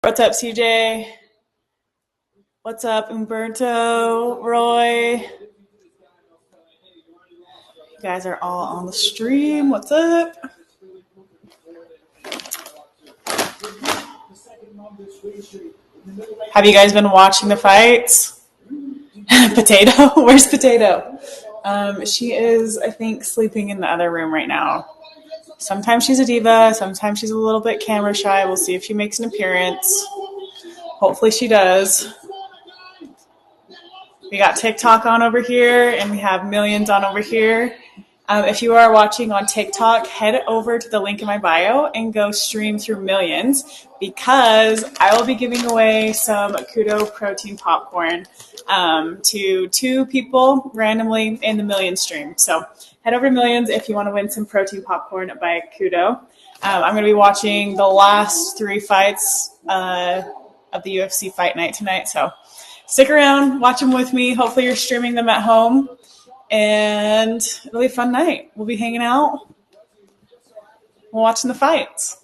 What's up, CJ? What's up, Umberto, Roy? You guys are all on the stream. What's up? Have you guys been watching the fights? Potato? Where's Potato? She is, I think, sleeping in the other room right now. Sometimes she's a diva. Sometimes she's a little bit camera shy. We'll see if she makes an appearance. Hopefully she does. We got TikTok on over here, and we have Millions on over here. If you are watching on TikTok, head over to the link in my bio and go stream through Millions, because I will be giving away some Kudo protein popcorn to 2 people randomly in the Millions stream. So head over to Millions if you want to win some protein popcorn by Kudo. I'm going to be watching the last 3 fights of the UFC fight night tonight. So stick around, watch them with me. Hopefully you're streaming them at home. And it'll be a fun night. We'll be hanging out. We're watching the fights.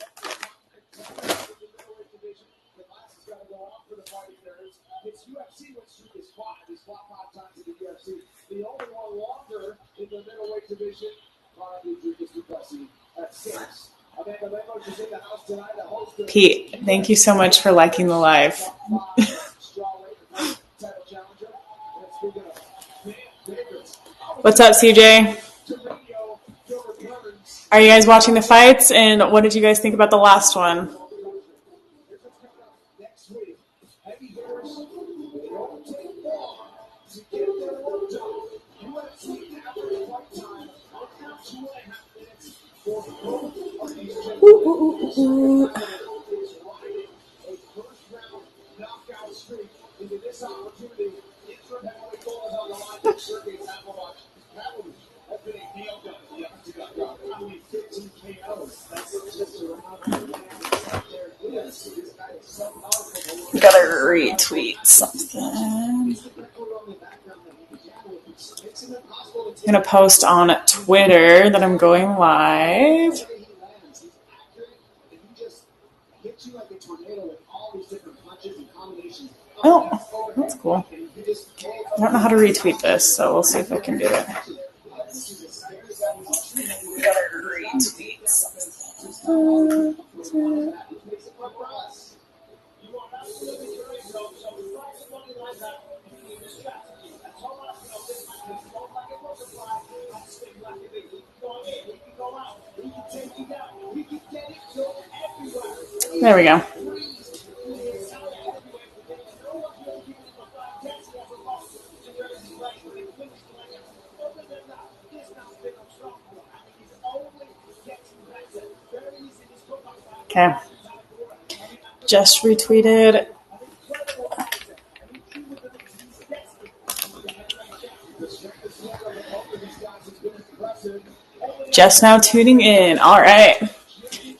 Pete, thank you so much for liking the live. What's up, CJ? Are you guys watching the fights? And what did you guys think about the last one? Gotta retweet something. I'm gonna post on Twitter that I'm going live. Oh, that's cool. I don't know how to retweet this, so we'll see if I can do it. Gotta retweet something. There we go. Okay. Just retweeted. Just now tuning in. All right.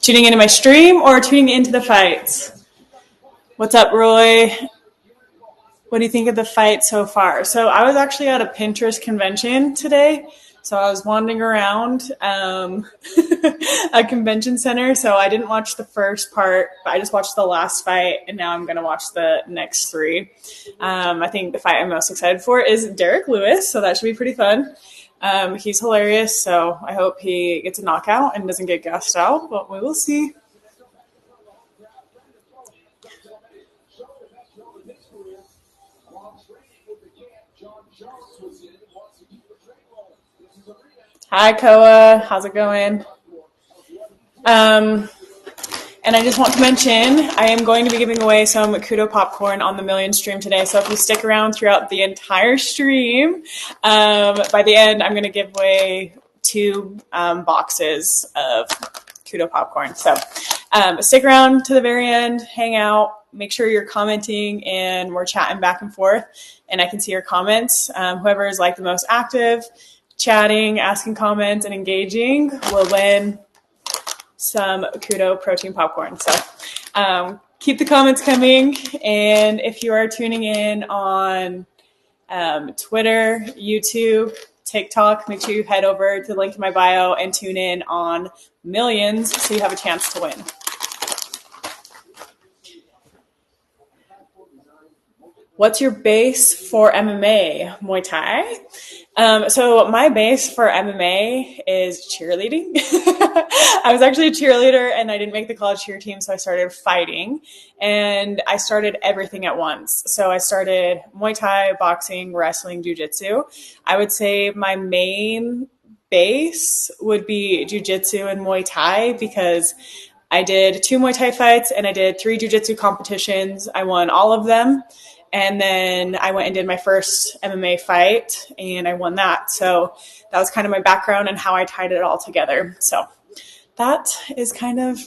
Tuning into my stream or tuning into the fights? What's up, Roy? What do you think of the fight so far? So I was actually at a Pinterest convention today. So I was wandering around a convention center. So I didn't watch the first part, but I just watched the last fight. And now I'm going to watch the next 3. I think the fight I'm most excited for is Derek Lewis. So that should be pretty fun. He's hilarious, so I hope he gets a knockout and doesn't get gassed out, but we will see. Hi, Koa. How's it going? And I just want to mention, I am going to be giving away some Kudo popcorn on the Million stream today. So if you stick around throughout the entire stream, by the end, I'm going to give away 2 boxes of Kudo popcorn. So stick around to the very end, hang out, make sure you're commenting, and we're chatting back and forth. And I can see your comments. Whoever is like the most active, chatting, asking comments, and engaging will win some Kudo protein popcorn. So keep the comments coming. And if you are tuning in on Twitter, YouTube, TikTok, make sure you head over to the link in my bio and tune in on Millions so you have a chance to win. What's your base for MMA? Muay Thai? So my base for MMA is cheerleading. I was actually a cheerleader and I didn't make the college cheer team, so I started fighting and I started everything at once. So I started Muay Thai, boxing, wrestling, jiu-jitsu. I would say my main base would be jiu-jitsu and Muay Thai because I did 2 Muay Thai fights and I did 3 jiu-jitsu competitions. I won all of them. And then I went and did my first MMA fight and I won that. So that was kind of my background and how I tied it all together. So that is kind of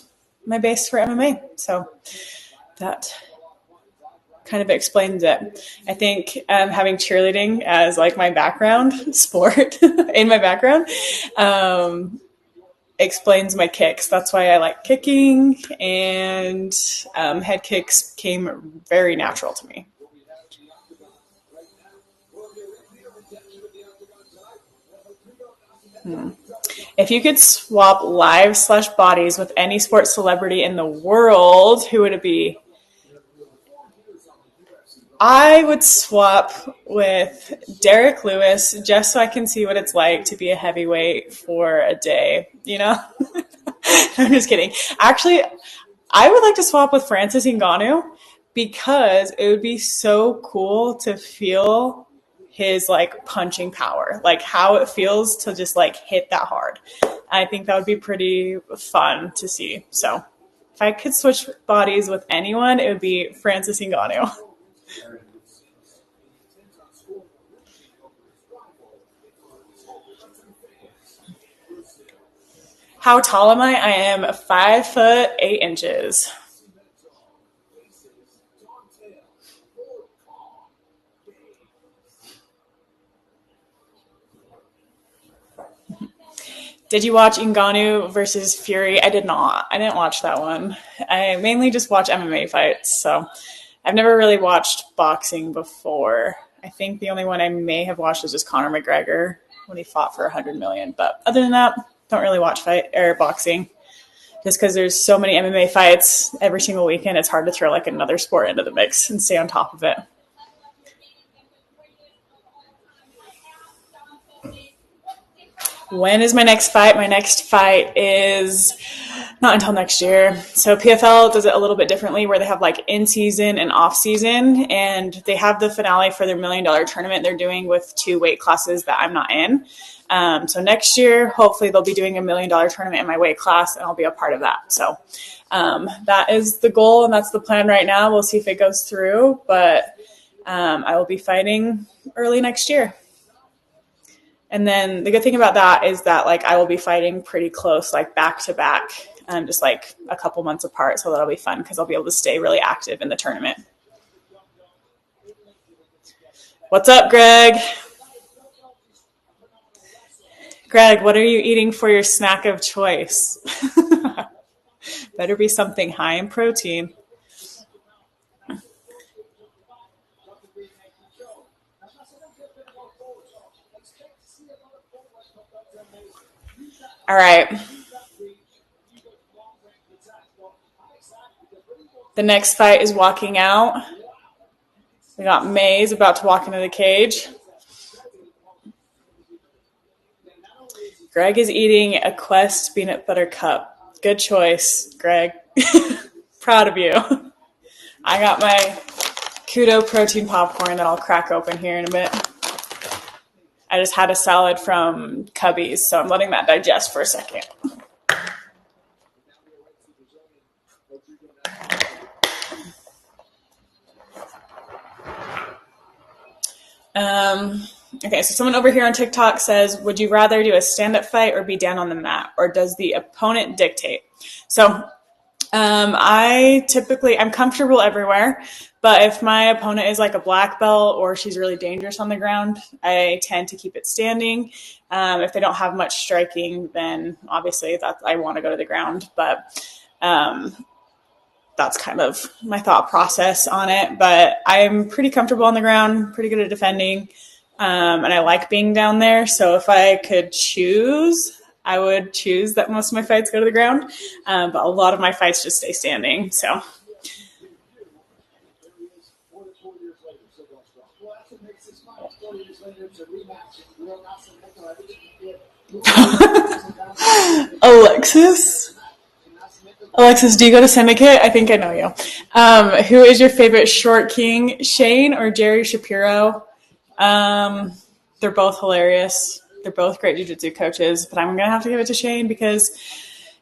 my base for MMA. So that kind of explains it. I think having cheerleading as like my background sport in my background explains my kicks. That's why I like kicking, and head kicks came very natural to me. If you could swap lives/bodies with any sports celebrity in the world, who would it be? I would swap with Derek Lewis just so I can see what it's like to be a heavyweight for a day, you know? I'm just kidding. Actually, I would like to swap with Francis Ngannou because it would be so cool to feel his like punching power, like how it feels to just like hit that hard. I think that would be pretty fun to see. So if I could switch bodies with anyone, it would be Francis Ngannou. How tall am I? I am 5'8". Did you watch Ngannou versus Fury? I did not. I didn't watch that one. I mainly just watch MMA fights, so I've never really watched boxing before. I think the only one I may have watched is just Conor McGregor when he fought for 100 million. But other than that, don't really watch fight or boxing. Just because there's so many MMA fights every single weekend, it's hard to throw like another sport into the mix and stay on top of it. When is my next fight? My next fight is not until next year. So PFL does it a little bit differently where they have like in season and off season, and they have the finale for their $1 million tournament they're doing with 2 weight classes that I'm not in. So next year, hopefully they'll be doing a $1 million tournament in my weight class and I'll be a part of that. So that is the goal and that's the plan right now. We'll see if it goes through, but I will be fighting early next year. And then the good thing about that is that like I will be fighting pretty close, like back to back, just like a couple months apart. So that'll be fun because I'll be able to stay really active in the tournament. What's up, Greg? Greg, what are you eating for your snack of choice? Better be something high in protein. All right. The next fight is walking out. We got Maze about to walk into the cage. Greg is eating a Quest peanut butter cup. Good choice, Greg. Proud of you. I got my Kudo protein popcorn that I'll crack open here in a bit. I just had a salad from Cubby's, so I'm letting that digest for a second. Okay, so someone over here on TikTok says, would you rather do a stand-up fight or be down on the mat, or does the opponent dictate? So I'm comfortable everywhere, but if my opponent is like a black belt or she's really dangerous on the ground, I tend to keep it standing. If they don't have much striking, then obviously I want to go to the ground, but that's kind of my thought process on it. But I'm pretty comfortable on the ground, pretty good at defending, and I like being down there. So if I could choose, I would choose that most of my fights go to the ground, but a lot of my fights just stay standing. So Alexis? Alexis, do you go to Syndicate? I think I know you. Who is your favorite short king, Shane or Jerry Shapiro? They're both hilarious. They're both great jiu-jitsu coaches, but I'm going to have to give it to Shane because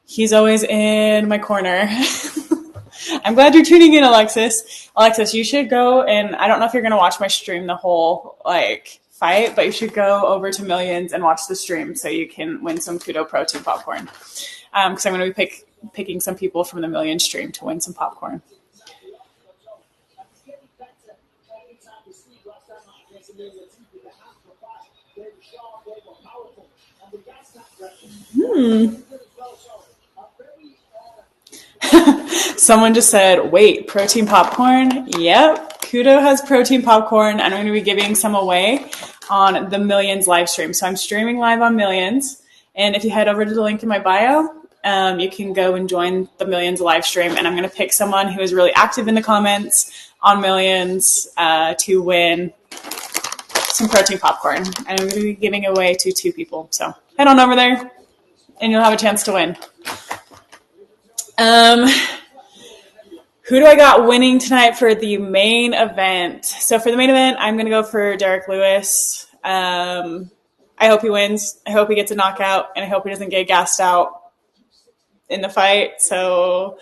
he's always in my corner. I'm glad you're tuning in, Alexis. Alexis, you should go, and I don't know if you're going to watch my stream the whole fight, but you should go over to Millions and watch the stream so you can win some Kudo protein popcorn. Because I'm going to be picking some people from the Millions stream to win some popcorn. Someone just said, wait, protein popcorn? Yep, Kudo has protein popcorn, and I'm going to be giving some away on the Millions live stream. So I'm streaming live on Millions, and if you head over to the link in my bio, you can go and join the Millions live stream, and I'm going to pick someone who is really active in the comments on Millions to win some protein popcorn. And I'm going to be giving away to 2 people. So head on over there, and you'll have a chance to win. Who do I got winning tonight for the main event? So for the main event, I'm going to go for Derek Lewis. I hope he wins. I hope he gets a knockout, and I hope he doesn't get gassed out in the fight. So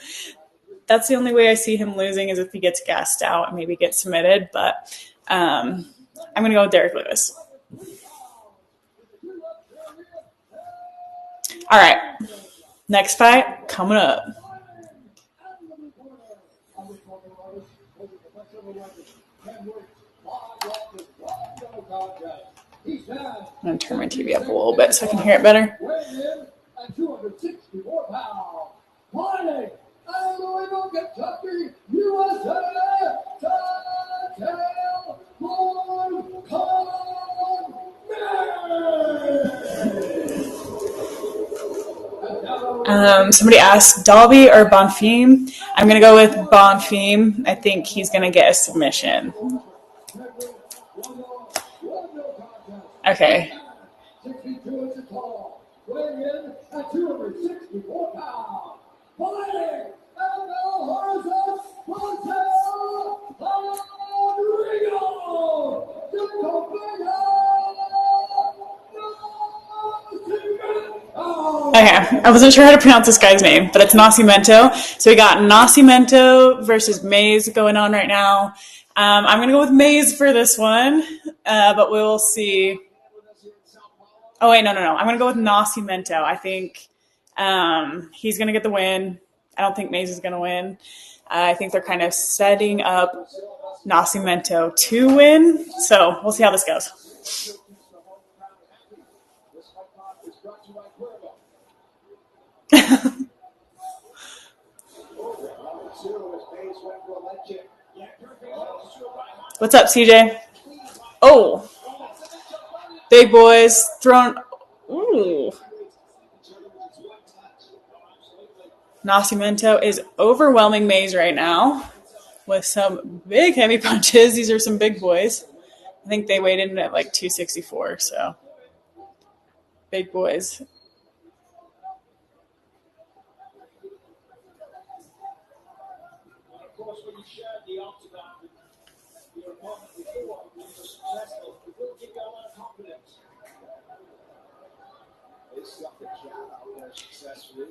that's the only way I see him losing is if he gets gassed out and maybe gets submitted. But I'm going to go with Derek Lewis. All right. Next fight coming up. I'm going to turn my TV up a little bit so I can hear it better. Somebody asked Dalby or Bonfim. I'm going to go with Bonfim. I think he's going to get a submission. Okay. Okay, I wasn't sure how to pronounce this guy's name, but it's Nascimento. So we got Nascimento versus Mays going on right now. I'm going to go with Mays for this one, but we'll see. Oh, wait, no. I'm going to go with Nascimento. I think he's going to get the win. I don't think Mays is going to win. I think they're kind of setting up Nascimento to win. So we'll see how this goes. What's up, CJ? Oh, big boys thrown. Ooh. Nascimento is overwhelming Mays right now with some big heavy punches. These are some big boys. I think they weighed in at like 264, so big boys.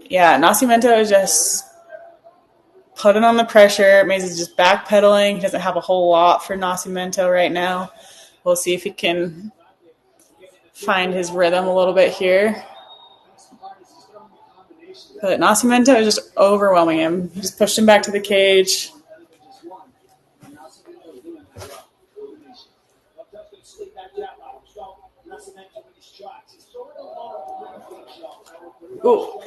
Yeah, Nascimento is just putting on the pressure. Mays is just backpedaling. He doesn't have a whole lot for Nascimento right now. We'll see if he can find his rhythm a little bit here. But Nascimento is just overwhelming him. He just pushed him back to the cage. Ooh.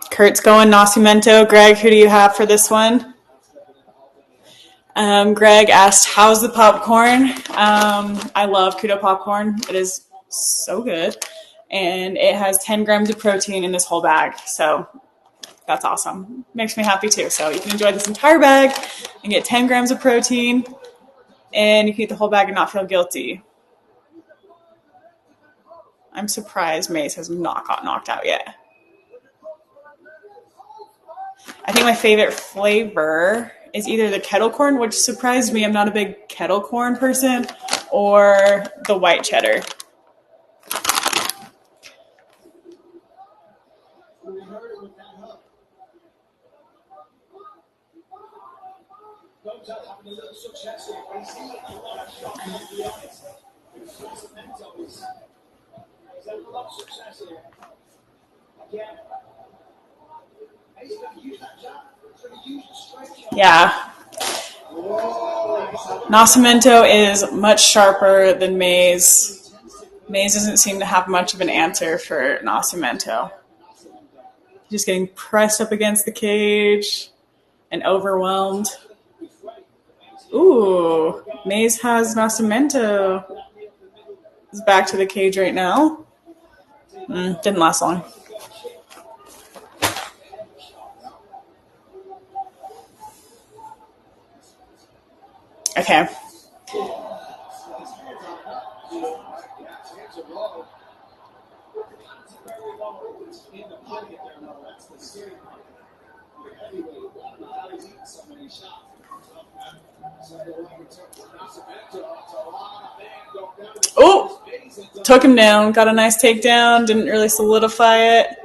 Kurt's going Nascimento. Greg, who do you have for this one? Greg asked, how's the popcorn? I love Kudo popcorn. It is so good. And it has 10 grams of protein in this whole bag. So that's awesome. Makes me happy too. So you can enjoy this entire bag and get 10 grams of protein. And you can eat the whole bag and not feel guilty. I'm surprised Maze has not got knocked out yet. I think my favorite flavor is either the kettle corn, which surprised me. I'm not a big kettle corn person, or the white cheddar. Yeah. Nascimento is much sharper than Maze. Maze doesn't seem to have much of an answer for Nascimento. Just getting pressed up against the cage and overwhelmed. Ooh, Maze has Nascimento. He's back to the cage right now. Didn't last long. Okay. Oh, took him down. Got a nice takedown. Didn't really solidify it.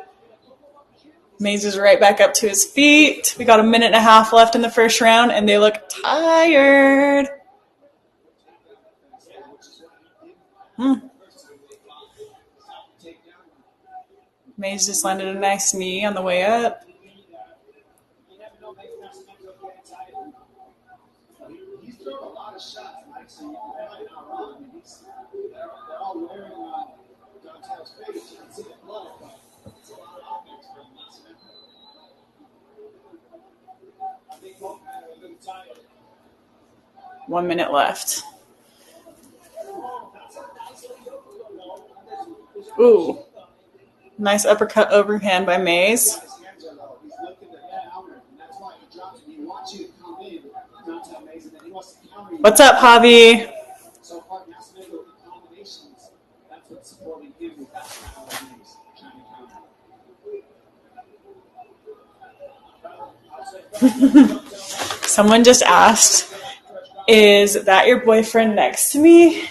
Maze is right back up to his feet. We got a minute and a half left in the first round, and they look tired. Maze just landed a nice knee on the way up. One minute left. Ooh. Nice uppercut overhand by Maze. What's up, Javi? Someone just asked, is that your boyfriend next to me?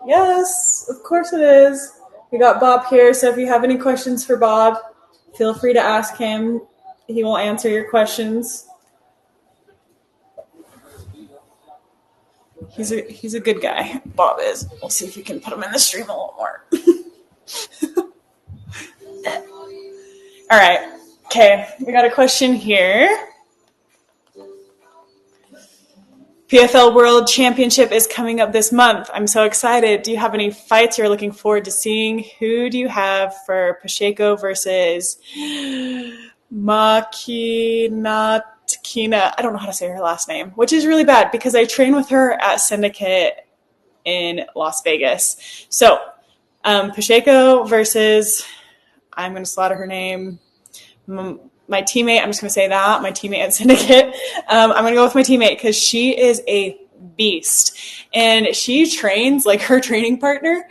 Yes, of course it is. We got Bob here, so if you have any questions for Bob, feel free to ask him. He will answer your questions. He's a good guy. Bob is. We'll see if we can put him in the stream a little more. All right. Okay, we got a question here. PFL World Championship is coming up this month. I'm so excited. Do you have any fights you're looking forward to seeing? Who do you have for Pacheco versus Makina? I don't know how to say her last name, which is really bad because I train with her at Syndicate in Las Vegas. So Pacheco versus, I'm going to slaughter her name, my teammate, I'm just going to say that, my teammate at Syndicate. I'm going to go with my teammate because she is a beast. And she trains, like her training partner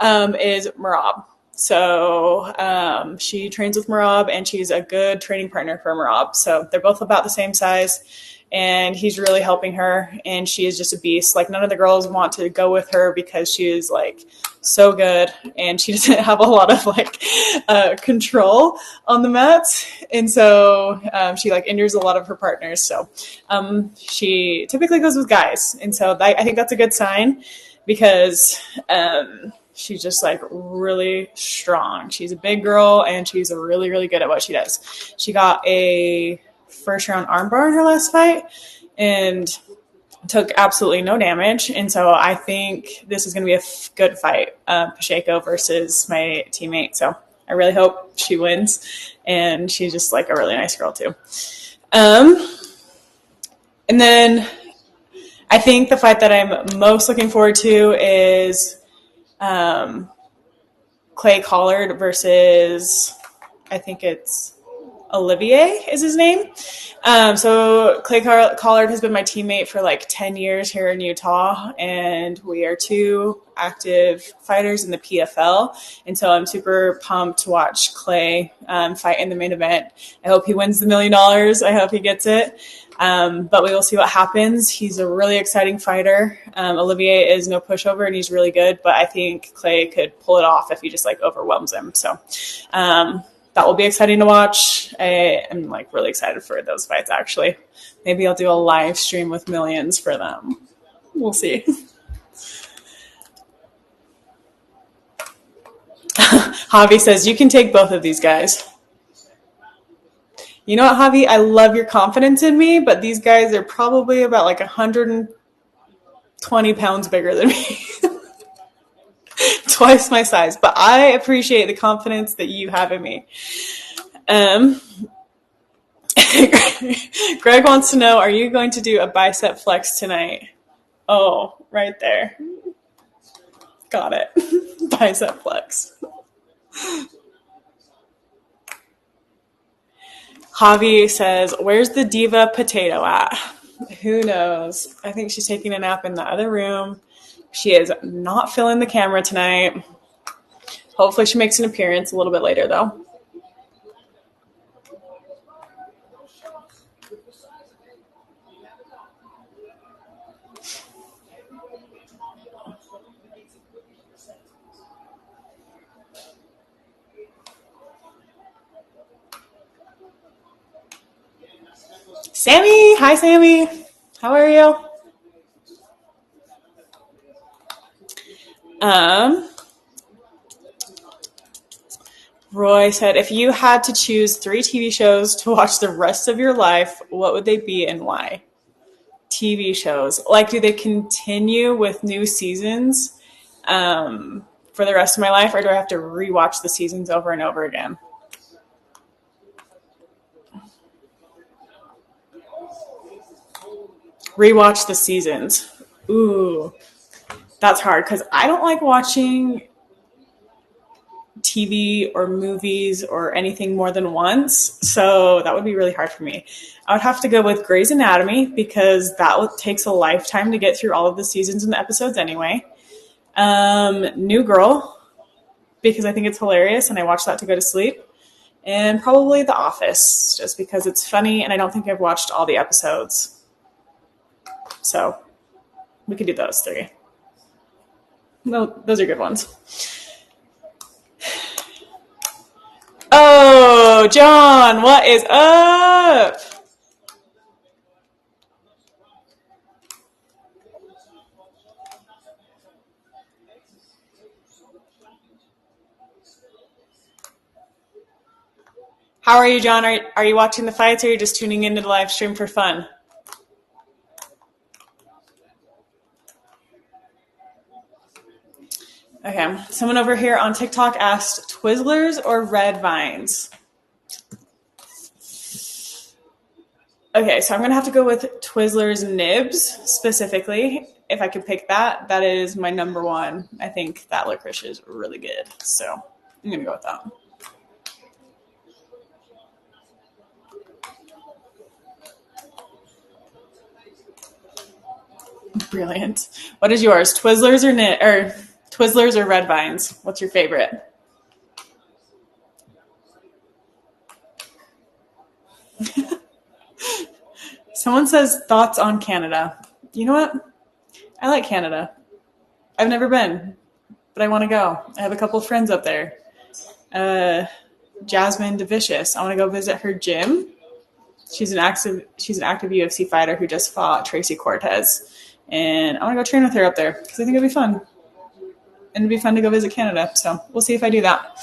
is Merab. So she trains with Merab, and she's a good training partner for Merab. So they're both about the same size, and he's really helping her, and she is just a beast. Like, none of the girls want to go with her because she is, like, so good, and she doesn't have a lot of, like, control on the mats. And so she, like, injures a lot of her partners. So she typically goes with guys. And so I think that's a good sign because she's just, like, really strong. She's a big girl, and she's really, really good at what she does. She got a first-round armbar in her last fight and took absolutely no damage. And so I think this is going to be a good fight, Pacheco versus my teammate. So I really hope she wins. And she's just, like, a really nice girl, too. And then I think the fight that I'm most looking forward to is Clay Collard versus, I think it's Olivier is his name. So Clay Collard has been my teammate for like 10 years here in Utah, and we are two active fighters in the PFL. And so I'm super pumped to watch Clay fight in the main event. I hope he wins the $1 million. I hope he gets it. But we will see what happens. He's a really exciting fighter. Olivier is no pushover, and he's really good, but I think Clay could pull it off if he just like overwhelms him. So, that will be exciting to watch. I am like really excited for those fights, actually. Maybe I'll do a live stream with millions for them. We'll see. Javi says, you can take both of these guys. You know what, Javi? I love your confidence in me, but these guys are probably about like 120 pounds bigger than me. Twice my size, but I appreciate the confidence that you have in me. Greg wants to know, are you going to do a bicep flex tonight? Oh, right there. Got it. Bicep flex. Javi says, where's the diva potato at? Who knows? I think she's taking a nap in the other room. She is not filling the camera tonight. Hopefully she makes an appearance a little bit later, though. Sammy! Hi, Sammy. How are you? Roy said, if you had to choose 3 TV shows to watch the rest of your life, what would they be and why? TV shows. Like, do they continue with new seasons for the rest of my life, or do I have to rewatch the seasons over and over again? Rewatch the seasons. Ooh, that's hard because I don't like watching TV or movies or anything more than once. So that would be really hard for me. I would have to go with Grey's Anatomy because that takes a lifetime to get through all of the seasons and the episodes anyway. New Girl, because I think it's hilarious and I watch that to go to sleep. And probably The Office, just because it's funny and I don't think I've watched all the episodes. So we could do those 3. No, those are good ones. Oh, John, what is up? How are you, John? Are you watching the fights, or are you just tuning into the live stream for fun? Okay, someone over here on TikTok asked, Twizzlers or Red Vines? Okay, so I'm going to have to go with Twizzlers Nibs specifically. If I could pick that, that is my number one. I think that licorice is really good. So I'm going to go with that. Brilliant. What is yours? Twizzlers or Red Vines? What's your favorite? Someone says thoughts on Canada. You know what? I like Canada. I've never been, but I want to go. I have a couple of friends up there. Jasmine DeVicious. I want to go visit her gym. She's an active UFC fighter who just fought Tracy Cortez. And I want to go train with her up there because I think it'd be fun. And it'd be fun to go visit Canada. So we'll see if I do that.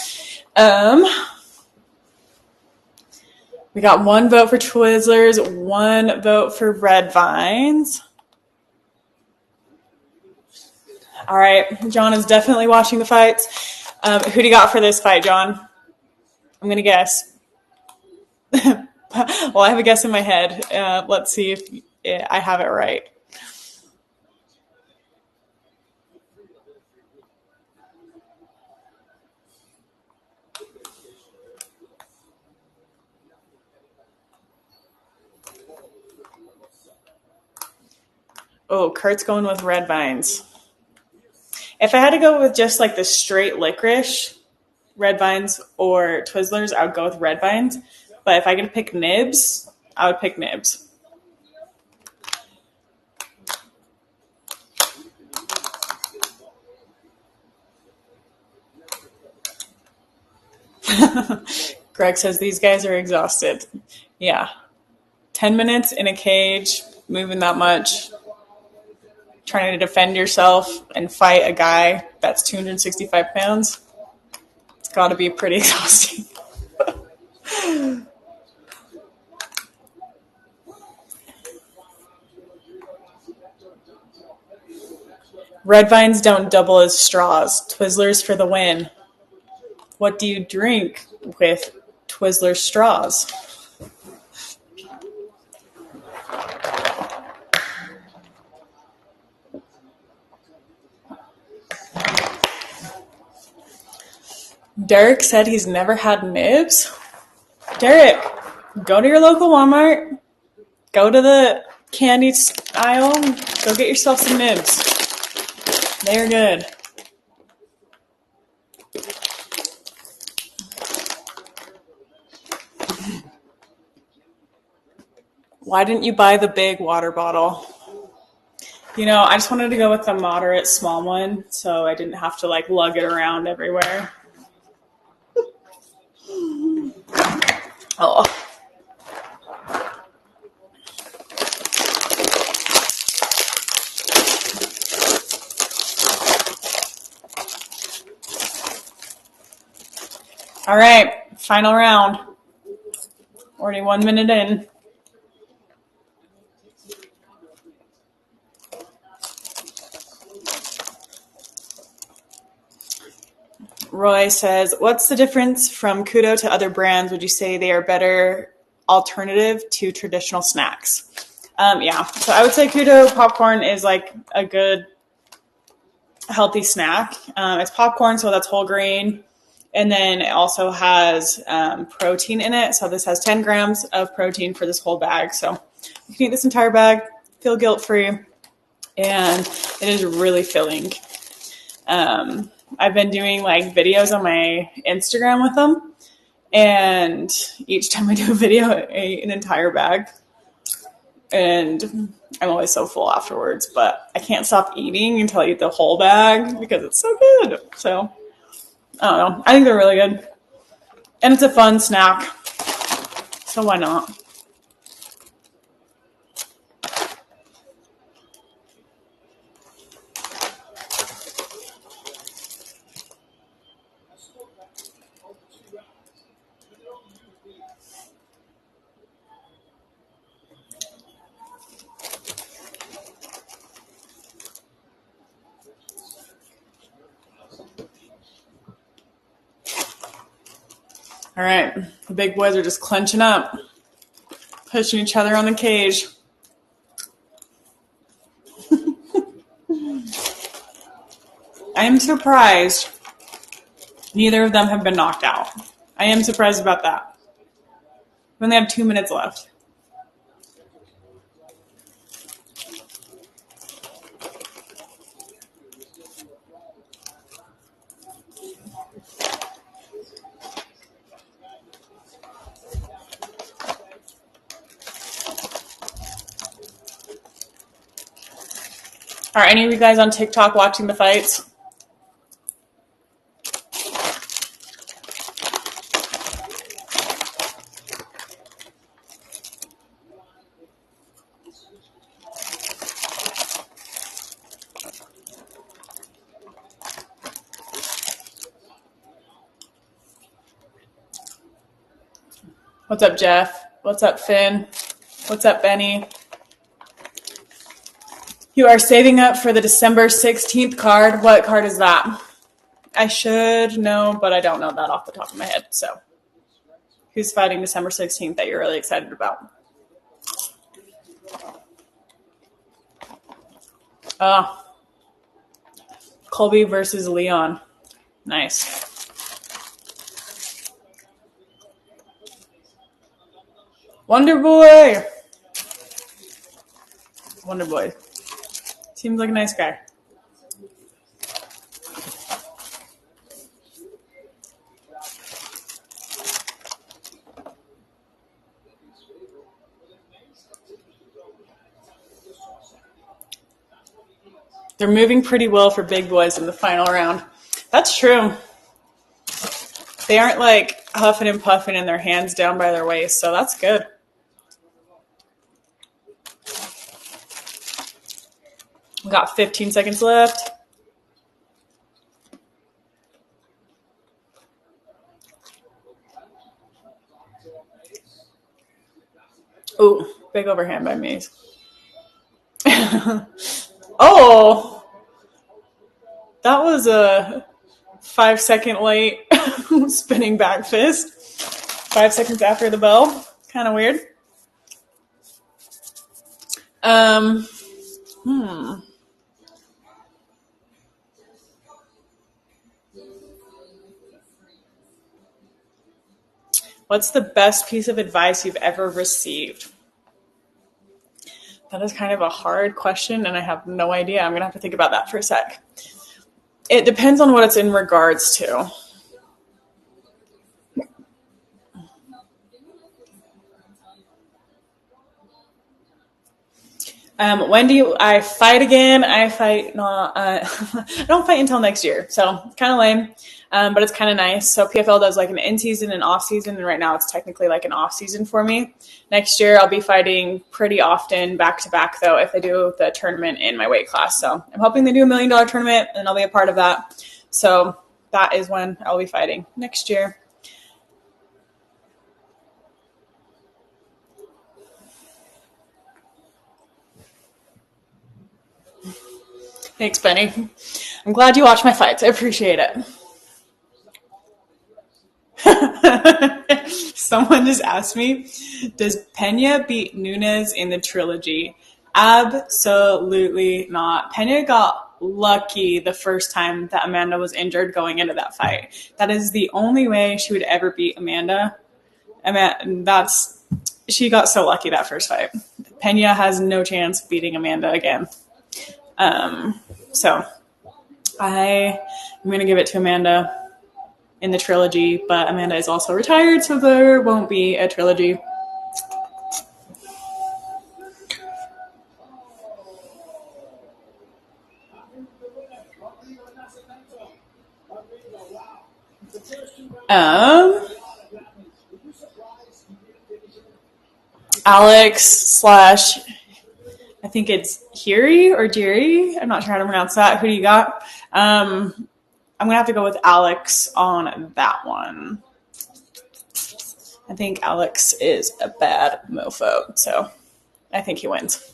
We got 1 vote for Twizzlers, 1 vote for Red Vines. All right. John is definitely watching the fights. Who do you got for this fight, John? I'm going to guess. Well, I have a guess in my head. Let's see if I have it right. Oh, Kurt's going with red vines. If I had to go with just like the straight licorice, red vines or Twizzlers, I would go with red vines. But if I could pick nibs, I would pick nibs. Greg says these guys are exhausted. Yeah. 10 minutes in a cage, moving that much, trying to defend yourself and fight a guy that's 265 pounds. It's got to be pretty exhausting. Red vines don't double as straws. Twizzlers for the win. What do you drink with Twizzler straws? Derek said he's never had nibs. Derek, go to your local Walmart. Go to the candy aisle. Go get yourself some nibs. They're good. Why didn't you buy the big water bottle? You know, I just wanted to go with the moderate small one so I didn't have to like lug it around everywhere. Oh. All right, final round. Already 1 minute in. Roy says, what's the difference from Kudo to other brands? Would you say they are better alternative to traditional snacks? Yeah, so I would say Kudo popcorn is like a good healthy snack. It's popcorn, so that's whole grain. And then it also has protein in it. So this has 10 grams of protein for this whole bag. So you can eat this entire bag, feel guilt-free, and it is really filling. I've been doing like videos on my Instagram with them. And each time I do a video, I eat an entire bag. And I'm always so full afterwards, but I can't stop eating until I eat the whole bag because it's so good. So, I don't know. I think they're really good. And it's a fun snack. So why not? All right. The big boys are just clenching up, pushing each other on the cage. I am surprised neither of them have been knocked out. I am surprised about that. We only have 2 minutes left. Are any of you guys on TikTok watching the fights? What's up, Jeff? What's up, Finn? What's up, Benny? You are saving up for the December 16th card. What card is that? I should know, but I don't know that off the top of my head. So, who's fighting December 16th that you're really excited about? Colby versus Leon. Nice. Wonder Boy. Wonder Boy. Seems like a nice guy. They're moving pretty well for big boys in the final round. That's true. They aren't like huffing and puffing and their hands down by their waist, so that's good. We got 15 seconds left. Ooh, big overhand by Maze. Oh, that was a 5-second late spinning back fist. 5 seconds after the bell. Kind of weird. What's the best piece of advice you've ever received? That is kind of a hard question, and I have no idea. I'm going to have to think about that for a sec. It depends on what it's in regards to. When do I fight again? I don't fight until next year, so kind of lame, but it's kind of nice. So PFL does like an in-season and off-season, and right now it's technically like an off-season for me. Next year I'll be fighting pretty often back-to-back, though, if they do the tournament in my weight class. So I'm hoping they do $1 million tournament, and I'll be a part of that. So that is when I'll be fighting next year. Thanks, Benny. I'm glad you watch my fights. I appreciate it. Someone just asked me, does Pena beat Nunes in the trilogy? Absolutely not. Pena got lucky the first time that Amanda was injured going into that fight. That is the only way she would ever beat Amanda. She got so lucky that first fight. Pena has no chance beating Amanda again. So I'm going to give it to Amanda in the trilogy, but Amanda is also retired, so there won't be a trilogy. Alex / I think it's Hiri or Jerry. I'm not sure how to pronounce that. Who do you got? I'm going to have to go with Alex on that one. I think Alex is a bad mofo, so I think he wins.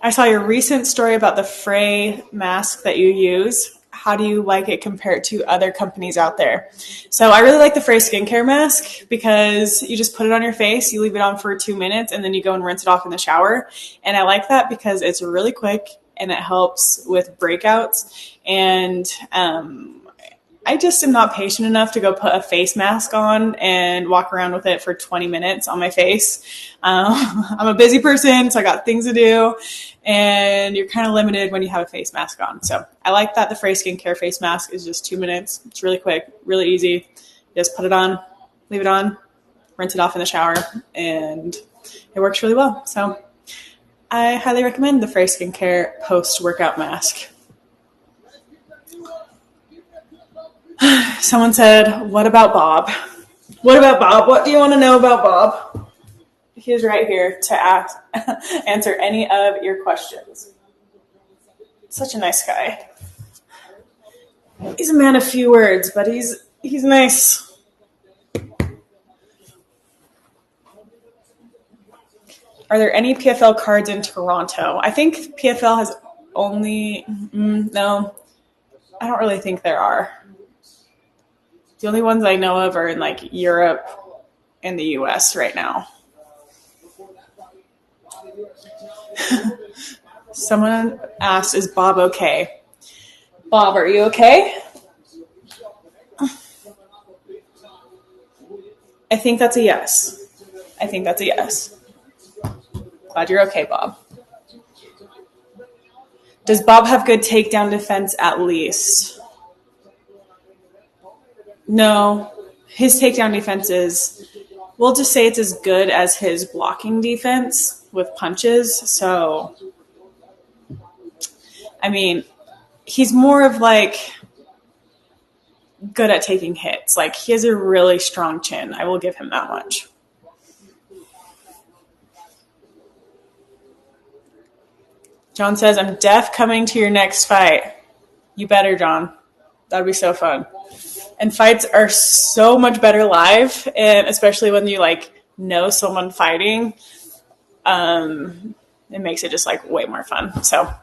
I saw your recent story about the Frey mask that you use. How do you like it compared to other companies out there? So I really like the Frey skincare mask because you just put it on your face, you leave it on for 2 minutes, and then you go and rinse it off in the shower. And I like that because it's really quick and it helps with breakouts. And I just am not patient enough to go put a face mask on and walk around with it for 20 minutes on my face. I'm a busy person, so I got things to do, and you're kind of limited when you have a face mask on. So I like that the Frey Skincare face mask is just 2 minutes. It's really quick, really easy. You just put it on, leave it on, rinse it off in the shower, and it works really well. So I highly recommend the Frey Skincare post-workout mask. Someone said, what about Bob? What about Bob? What do you want to know about Bob? He's right here to answer any of your questions. Such a nice guy. He's a man of few words, but he's nice. Are there any PFL cards in Toronto? I think PFL has only... no, I don't really think there are. The only ones I know of are in like Europe and the US right now. Someone asked, is Bob okay? Bob, are you okay? I think that's a yes. I think that's a yes. Glad you're okay, Bob. Does Bob have good takedown defense at least? No. His takedown defense is, we'll just say it's as good as his blocking defense with punches. So, I mean, he's more of like good at taking hits. Like, he has a really strong chin. I will give him that much. John says, I'm deaf coming to your next fight. You better, John. That'd be so fun. And fights are so much better live, and especially when you like know someone fighting, it makes it just like way more fun. So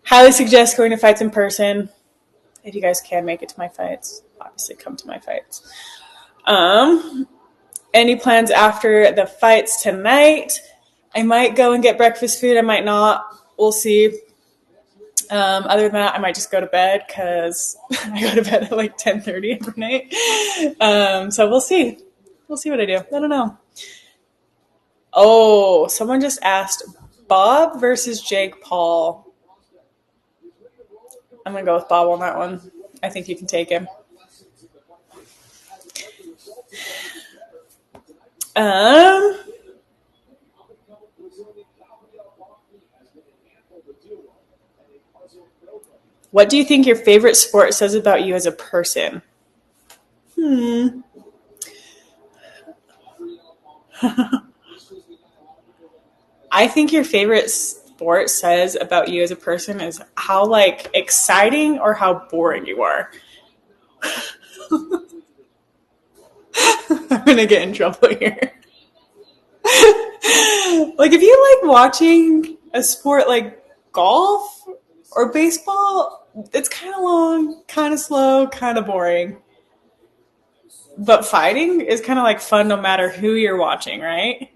highly suggest going to fights in person. If you guys can make it to my fights, obviously come to my fights. Any plans after the fights tonight? I might go and get breakfast food. I might not. We'll see. Other than that, I might just go to bed because I go to bed at like 10:30 every night. So we'll see. We'll see what I do. I don't know. Oh, someone just asked Bob versus Jake Paul. I'm going to go with Bob on that one. I think you can take him. What do you think your favorite sport says about you as a person? I think your favorite sport says about you as a person is how like exciting or how boring you are. I'm gonna get in trouble here. Like if you like watching a sport like golf or baseball, it's kind of long, kind of slow, kind of boring. But fighting is kind of like fun no matter who you're watching, right?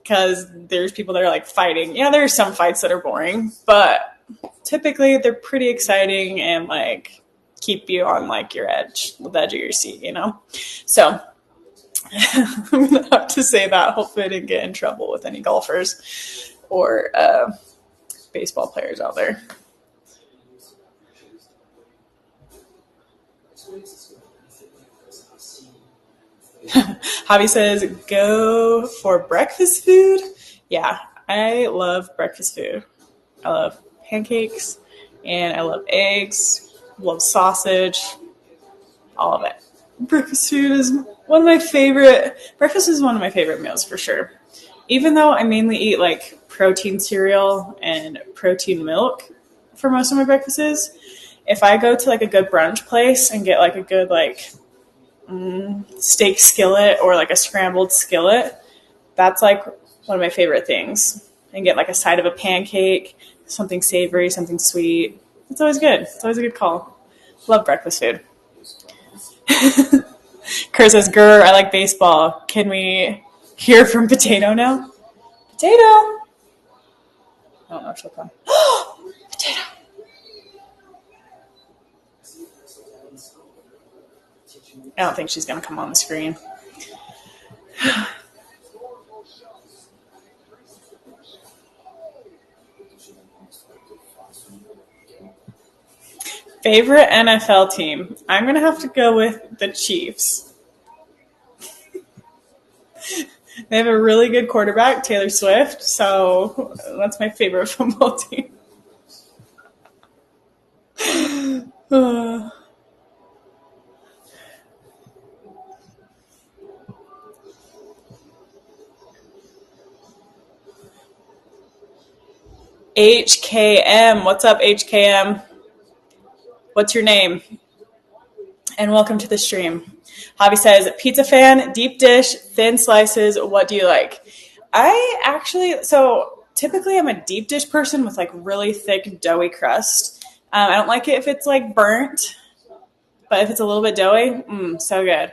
Because there's people that are like fighting. Yeah, there are some fights that are boring, but typically they're pretty exciting and like keep you on like the edge of your seat, you know? So I'm going to have to say that. Hopefully I didn't get in trouble with any golfers or baseball players out there. Javi says, go for breakfast food. Yeah, I love breakfast food. I love pancakes and I love eggs, love sausage, all of it. Breakfast is one of my favorite meals for sure. Even though I mainly eat like protein cereal and protein milk for most of my breakfasts, if I go to like a good brunch place and get like a good like steak skillet or like a scrambled skillet, that's like one of my favorite things. And get like a side of a pancake, something savory, something sweet. It's always good. It's always a good call. Love breakfast food. Kurt says, grr, I like baseball. Can we hear from Potato now? Potato! I don't know if she'll come. Potato! I don't think she's going to come on the screen. Favorite NFL team? I'm going to have to go with the Chiefs. They have a really good quarterback, Taylor Swift, so that's my favorite football team. HKM. What's up, HKM? What's your name? And welcome to the stream. Javi says, pizza fan, deep dish, thin slices. What do you like? Typically I'm a deep dish person with like really thick, doughy crust. I don't like it if it's like burnt, but if it's a little bit doughy, so good.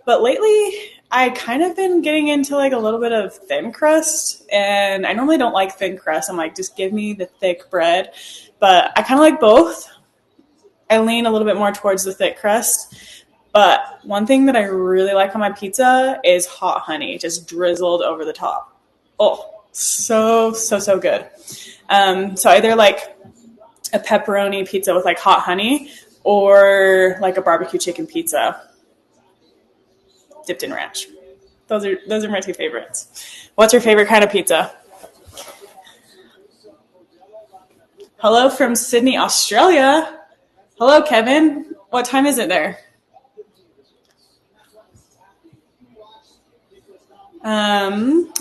But lately I kind of been getting into like a little bit of thin crust, and I normally don't like thin crust. I'm like, just give me the thick bread, but I kind of like both. I lean a little bit more towards the thick crust. But one thing that I really like on my pizza is hot honey, just drizzled over the top. Oh, so, so, so good. So either like a pepperoni pizza with like hot honey or like a barbecue chicken pizza dipped in ranch. Those are my two favorites. What's your favorite kind of pizza? Hello from Sydney, Australia. Hello, Kevin. What time is it there?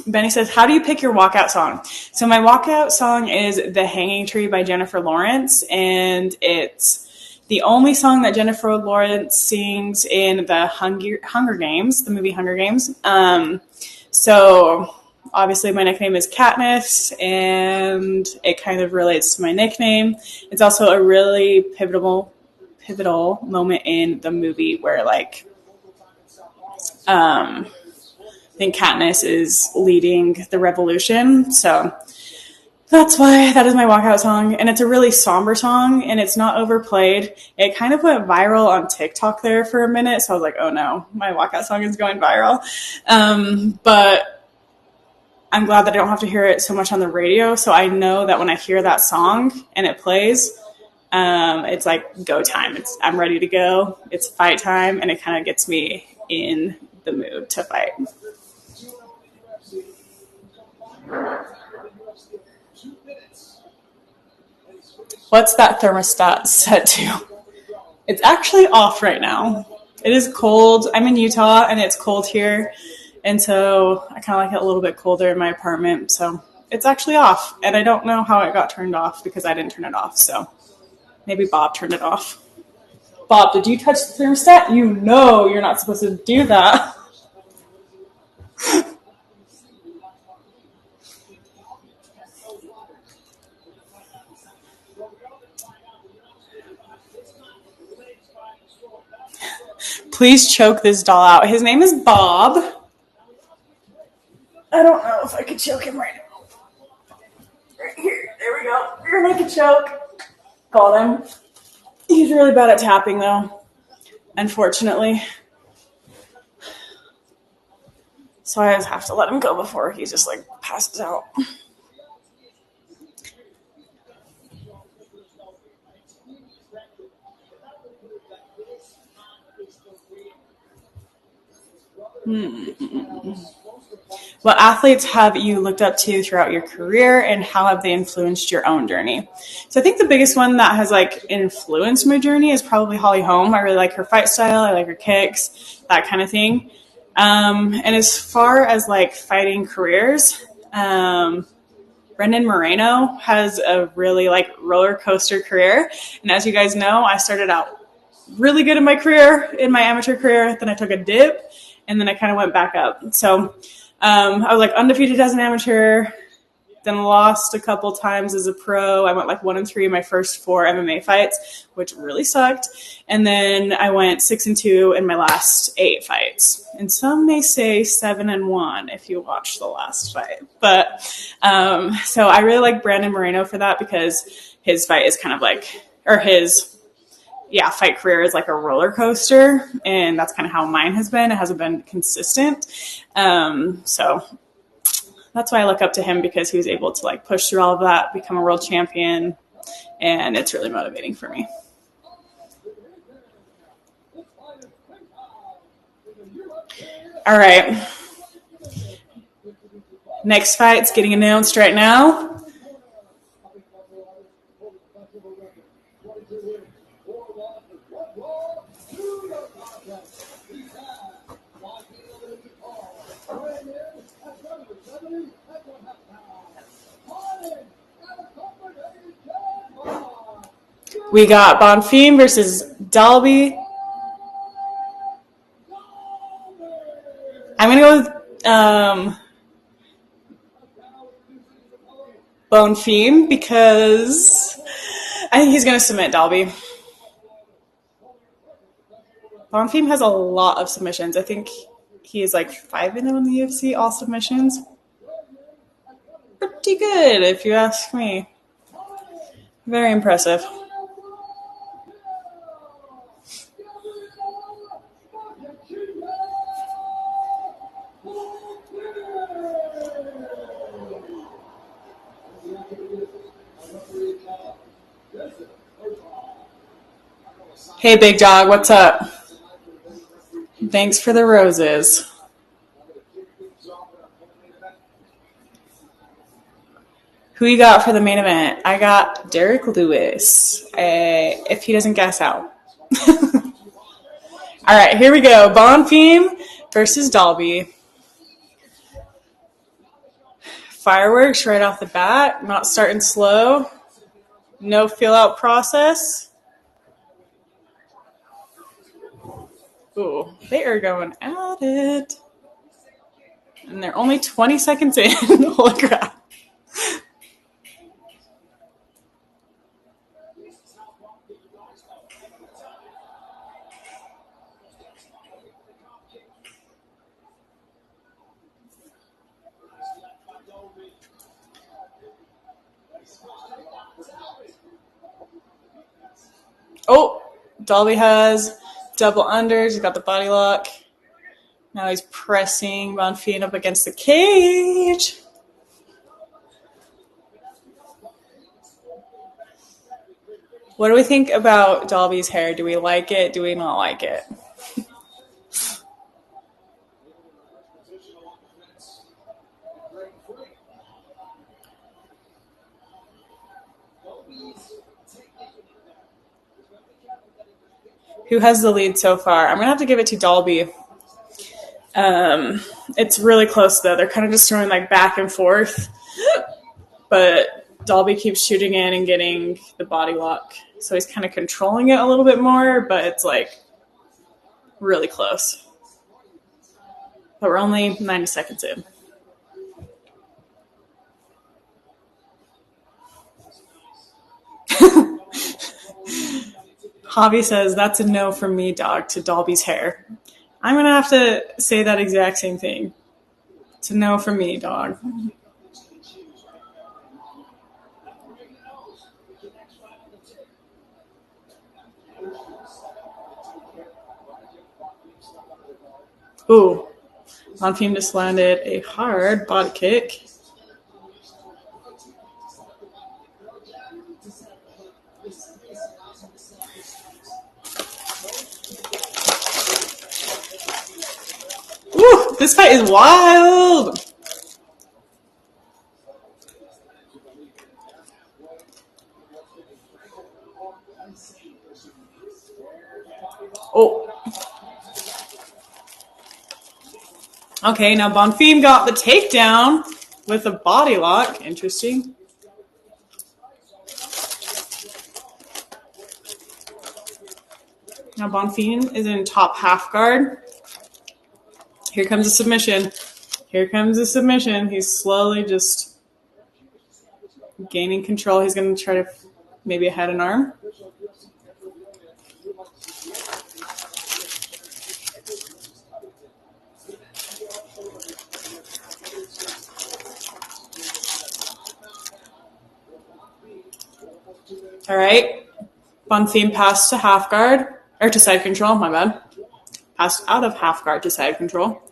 Benny says, how do you pick your walkout song? So my walkout song is The Hanging Tree by Jennifer Lawrence, and it's the only song that Jennifer Lawrence sings in the Hunger Games, the movie Hunger Games. So obviously my nickname is Katniss, and it kind of relates to my nickname. It's also a really pivotal moment in the movie where like I think Katniss is leading the revolution. So that's why that is my walkout song. And it's a really somber song, and it's not overplayed. It kind of went viral on TikTok there for a minute. So I was like, oh no, my walkout song is going viral. But I'm glad that I don't have to hear it so much on the radio. So I know that when I hear that song and it plays, it's like go time. I'm ready to go. It's fight time, and it kind of gets me in the mood to fight. What's that thermostat set to? It's actually off right now. It is cold. I'm in Utah, and it's cold here. And so I kind of like it a little bit colder in my apartment. So it's actually off. And I don't know how it got turned off because I didn't turn it off. So maybe Bob turned it off. Bob, did you touch the thermostat? You know you're not supposed to do that. Please choke this doll out. His name is Bob. I don't know if I could choke him right now. Right here. There we go. You're gonna make a choke. Got him. He's really bad at tapping, though, unfortunately. So I just have to let him go before he just, like, passes out. What athletes have you looked up to throughout your career, and how have they influenced your own journey? So I think the biggest one that has like influenced my journey is probably Holly Holm. I really like her fight style. I like her kicks, that kind of thing. And as far as like fighting careers, Brendan Moreno has a really like roller coaster career. And as you guys know, I started out really good in my career, in my amateur career. Then I took a dip, and then I kind of went back up. So I was like undefeated as an amateur, then lost a couple times as a pro. I went like 1-3 in my first 4 MMA fights, which really sucked. And then I went 6-2 in my last 8 fights. And some may say 7-1 if you watch the last fight. But so I really like Brandon Moreno for that, because his fight is kind of like, or his fight career is like a roller coaster, and that's kind of how mine has been. It hasn't been consistent. So that's why I look up to him, because he was able to like push through all of that, become a world champion, and it's really motivating for me. All right. Next fight's getting announced right now. We got Bonfim versus Dalby. I'm going to go with Bonfim, because I think he's going to submit Dalby. Bonfim has a lot of submissions. I think he is like 5-0 in the UFC, all submissions. Pretty good, if you ask me. Very impressive. Hey, big dog, what's up? Thanks for the roses. Who you got for the main event? I got Derek Lewis, if he doesn't gas out. All right, here we go. Bonfim versus Dalby. Fireworks right off the bat, not starting slow. No feel-out process. Ooh, they are going at it. And they're only 20 seconds in. Holy crap. Oh, Dalby has double unders. He's got the body lock. Now he's pressing Bonfim up against the cage. What do we think about Dalby's hair? Do we like it? Do we not like it? Who has the lead so far? I'm going to have to give it to Dalby. It's really close, though. They're kind of just throwing like back and forth. But Dalby keeps shooting in and getting the body lock. So he's kind of controlling it a little bit more, but it's like really close. But we're only 90 seconds in. Javi says, that's a no from me, dog, to Dalby's hair. I'm going to have to say that exact same thing. It's a no from me, dog. Ooh. Bonfim just landed a hard body kick. Ooh, this fight is wild. Oh. Okay, now Bonfim got the takedown with a body lock. Interesting. Now Bonfim is in top half guard. Here comes a submission. Here comes a submission. He's slowly just gaining control. He's going to try to maybe head an arm. All right. Bonfim passed to half guard, or to side control, my bad. Passed out of half guard to side control.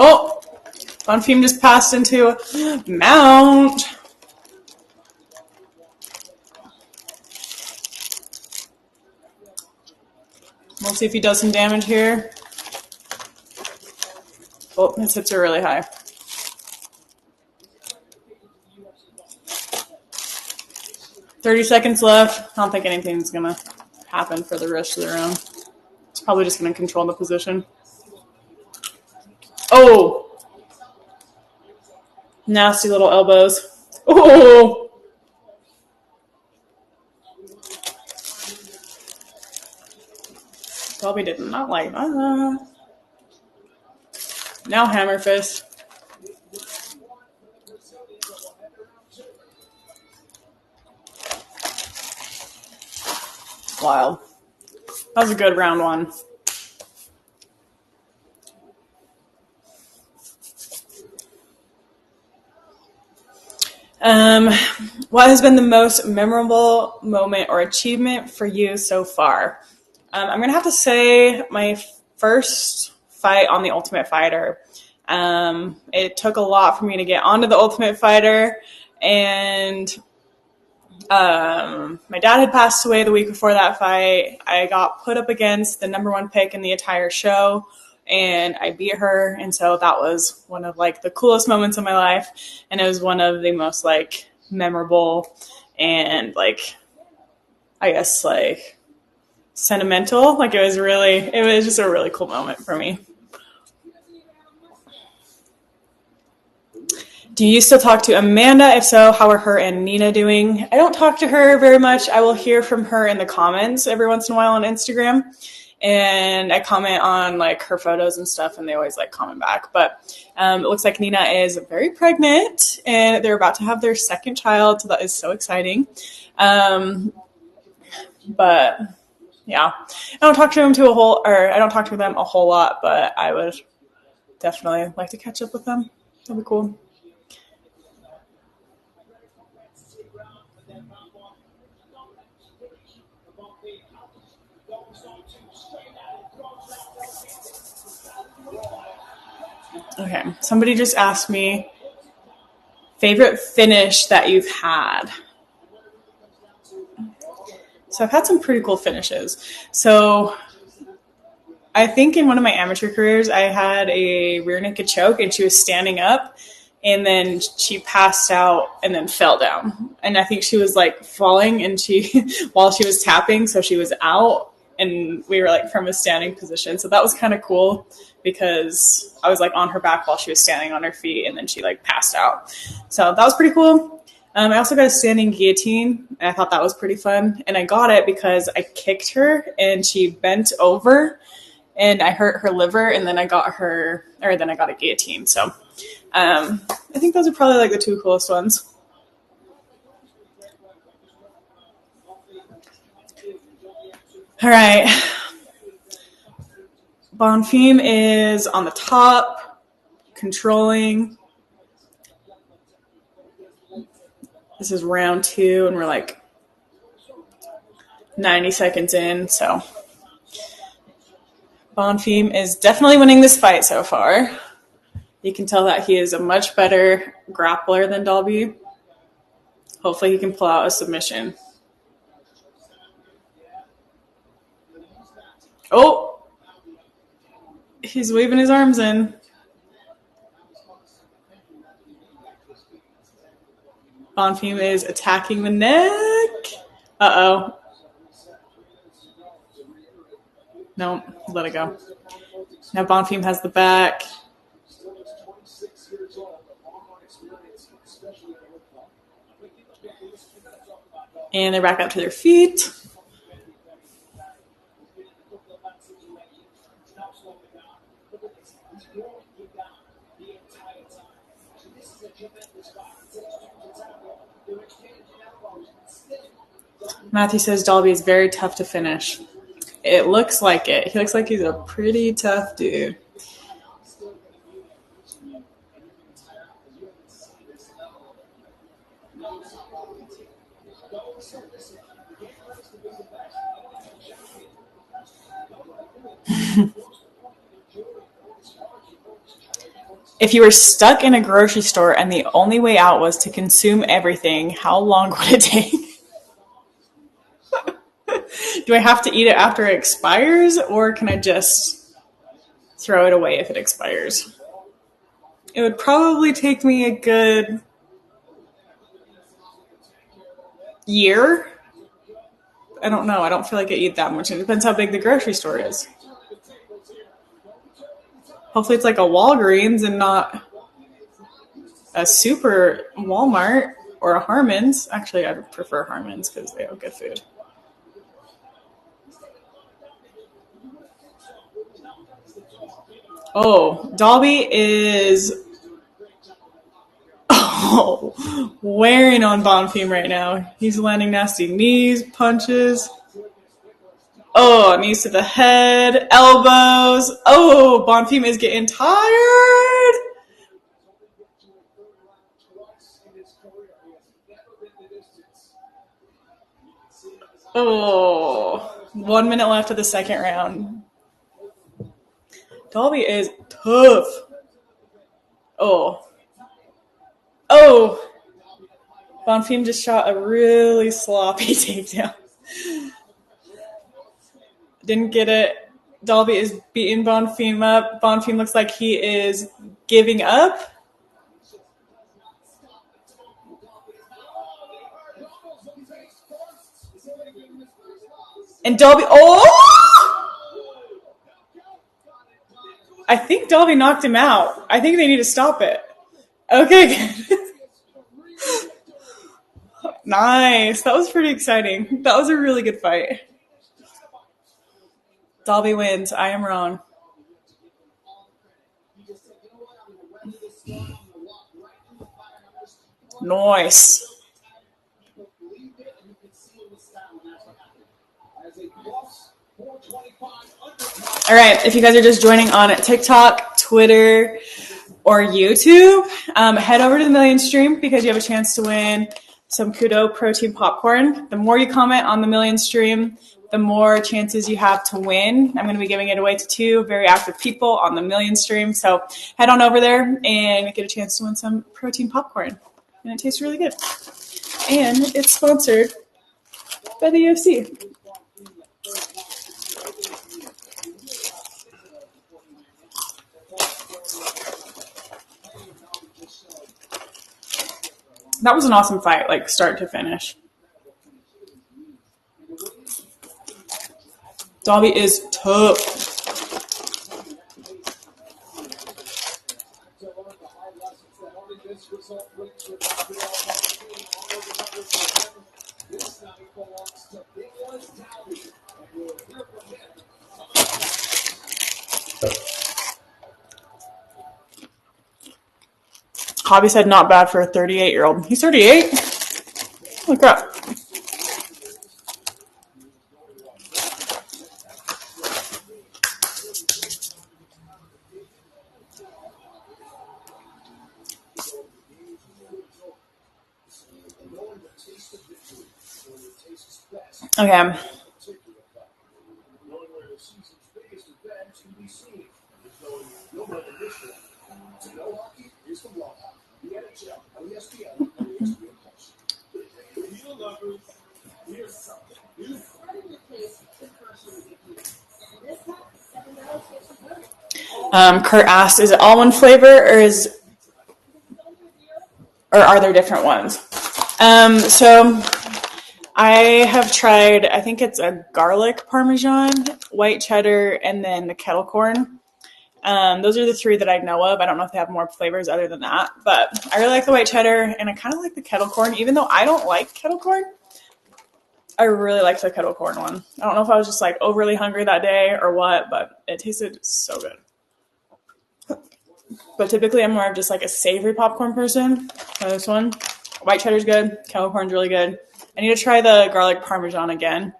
Oh, Bonfim just passed into mount. see if he does some damage here. Oh, his hits are really high. $30 seconds left. I don't think anything's going to happen for the rest of the round. It's probably just going to control the position. Oh! Nasty little elbows. Oh! Probably did not like that. Now hammer fist. Wild. That was a good round one. What has been the most memorable moment or achievement for you so far? I'm going to have to say my first fight on The Ultimate Fighter. It took a lot for me to get onto The Ultimate Fighter, and my dad had passed away the week before that fight. I got put up against the #1 pick in the entire show, and I beat her, and so that was one of like the coolest moments of my life, and it was one of the most like memorable and like I guess like sentimental. Like it was just a really cool moment for me. Do you still talk to Amanda? If so, how are her and Nina doing? I don't talk to her very much. I will hear from her in the comments every once in a while on Instagram. And I comment on like her photos and stuff, and they always like comment back. But it looks like Nina is very pregnant, and they're about to have their second child, so that is so exciting. But yeah, I don't talk to them a whole lot, but I would definitely like to catch up with them. That'd be cool. Okay, somebody just asked me favorite finish that you've had. So I've had some pretty cool finishes. So I think in one of my amateur careers, I had a rear naked choke, and she was standing up, and then she passed out and then fell down. And I think she was like falling, and while she was tapping, so she was out, and we were like from a standing position. So that was kind of cool because I was like on her back while she was standing on her feet, and then she like passed out. So that was pretty cool. I also got a standing guillotine, and I thought that was pretty fun. And I got it because I kicked her, and she bent over, and I hurt her liver, and then I got a guillotine. So I think those are probably like the two coolest ones. All right. Bonfim is on the top, controlling. This is round 2, and we're like 90 seconds in. So Bonfim is definitely winning this fight so far. You can tell that he is a much better grappler than Dalby. Hopefully he can pull out a submission. Oh! He's waving his arms in. Bonfim is attacking the neck. Uh-oh. No, let it go. Now Bonfim has the back. And they're back up to their feet. Matthew says Dalby is very tough to finish. It looks like it. He looks like he's a pretty tough dude. If you were stuck in a grocery store and the only way out was to consume everything, how long would it take? Do I have to eat it after it expires, or can I just throw it away if it expires? It would probably take me a good year. I don't know. I don't feel like I eat that much. It depends how big the grocery store is. Hopefully it's like a Walgreens and not a super Walmart or a Harmon's. Actually, I prefer Harmon's because they have good food. Oh, Dolby is wearing on Bonfim right now. He's landing nasty knees, punches. Oh, knees to the head, elbows. Oh, Bonfim is getting tired. Oh, 1 minute left of the second round. Dolby is tough. Oh. Bonfim just shot a really sloppy takedown. Didn't get it. Dolby is beating Bonfim up. Bonfim looks like he is giving up. And Dolby, I think Dolby knocked him out. I think they need to stop it. Okay, nice. That was pretty exciting. That was a really good fight. Dolby wins. I am wrong. Nice. All right, if you guys are just joining on TikTok, Twitter, or YouTube, head over to the Million stream because you have a chance to win some Kudo protein popcorn. The more you comment on the Million stream, the more chances you have to win. I'm going to be giving it away to 2 very active people on the Million stream. So head on over there and get a chance to win some protein popcorn. And it tastes really good. And it's sponsored by the UFC. That was an awesome fight, like start to finish. Dolby is tough. Hobby said not bad for a 38-year-old. He's 38? Look up. Okay. Kurt asked, is it all one flavor or are there different ones? So I have tried, I think it's a garlic parmesan, white cheddar, and then the kettle corn. Those are the 3 that I know of. I don't know if they have more flavors other than that, but I really like the white cheddar and I kind of like the kettle corn, even though I don't like kettle corn. I really liked the kettle corn one. I don't know if I was just like overly hungry that day or what, but it tasted so good. But typically I'm more of just like a savory popcorn person. So this one, white cheddar's good. Kettle corn's really good. I need to try the garlic parmesan again.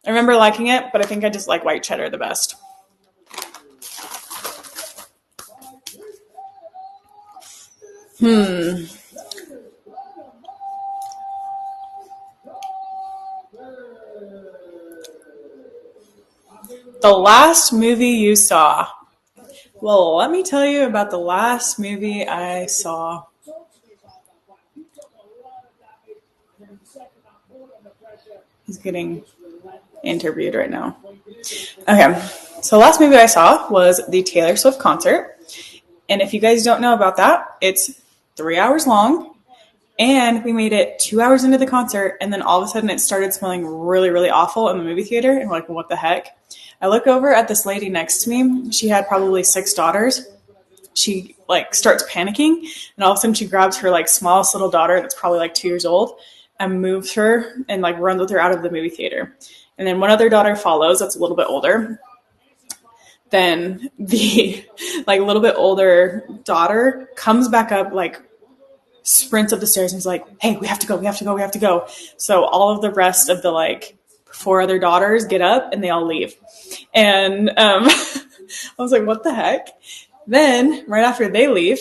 I remember liking it, but I think I just like white cheddar the best. The last movie you saw. Well, let me tell you about the last movie I saw. He's getting interviewed right now. Okay, so the last movie I saw was the Taylor Swift concert. And if you guys don't know about that, it's 3 hours long. And we made it 2 hours into the concert, and then all of a sudden it started smelling really, really awful in the movie theater. And we're like, what the heck? I look over at this lady next to me. She had probably 6 daughters. She like starts panicking, and all of a sudden she grabs her like smallest little daughter that's probably like 2 years old and moves her and like runs with her out of the movie theater. And then one other daughter follows that's a little bit older. Then the like little bit older daughter comes back up, like sprints up the stairs and is like, hey, we have to go. So all of the rest of the like 4 other daughters get up and they all leave. And I was like, what the heck? Then right after they leave,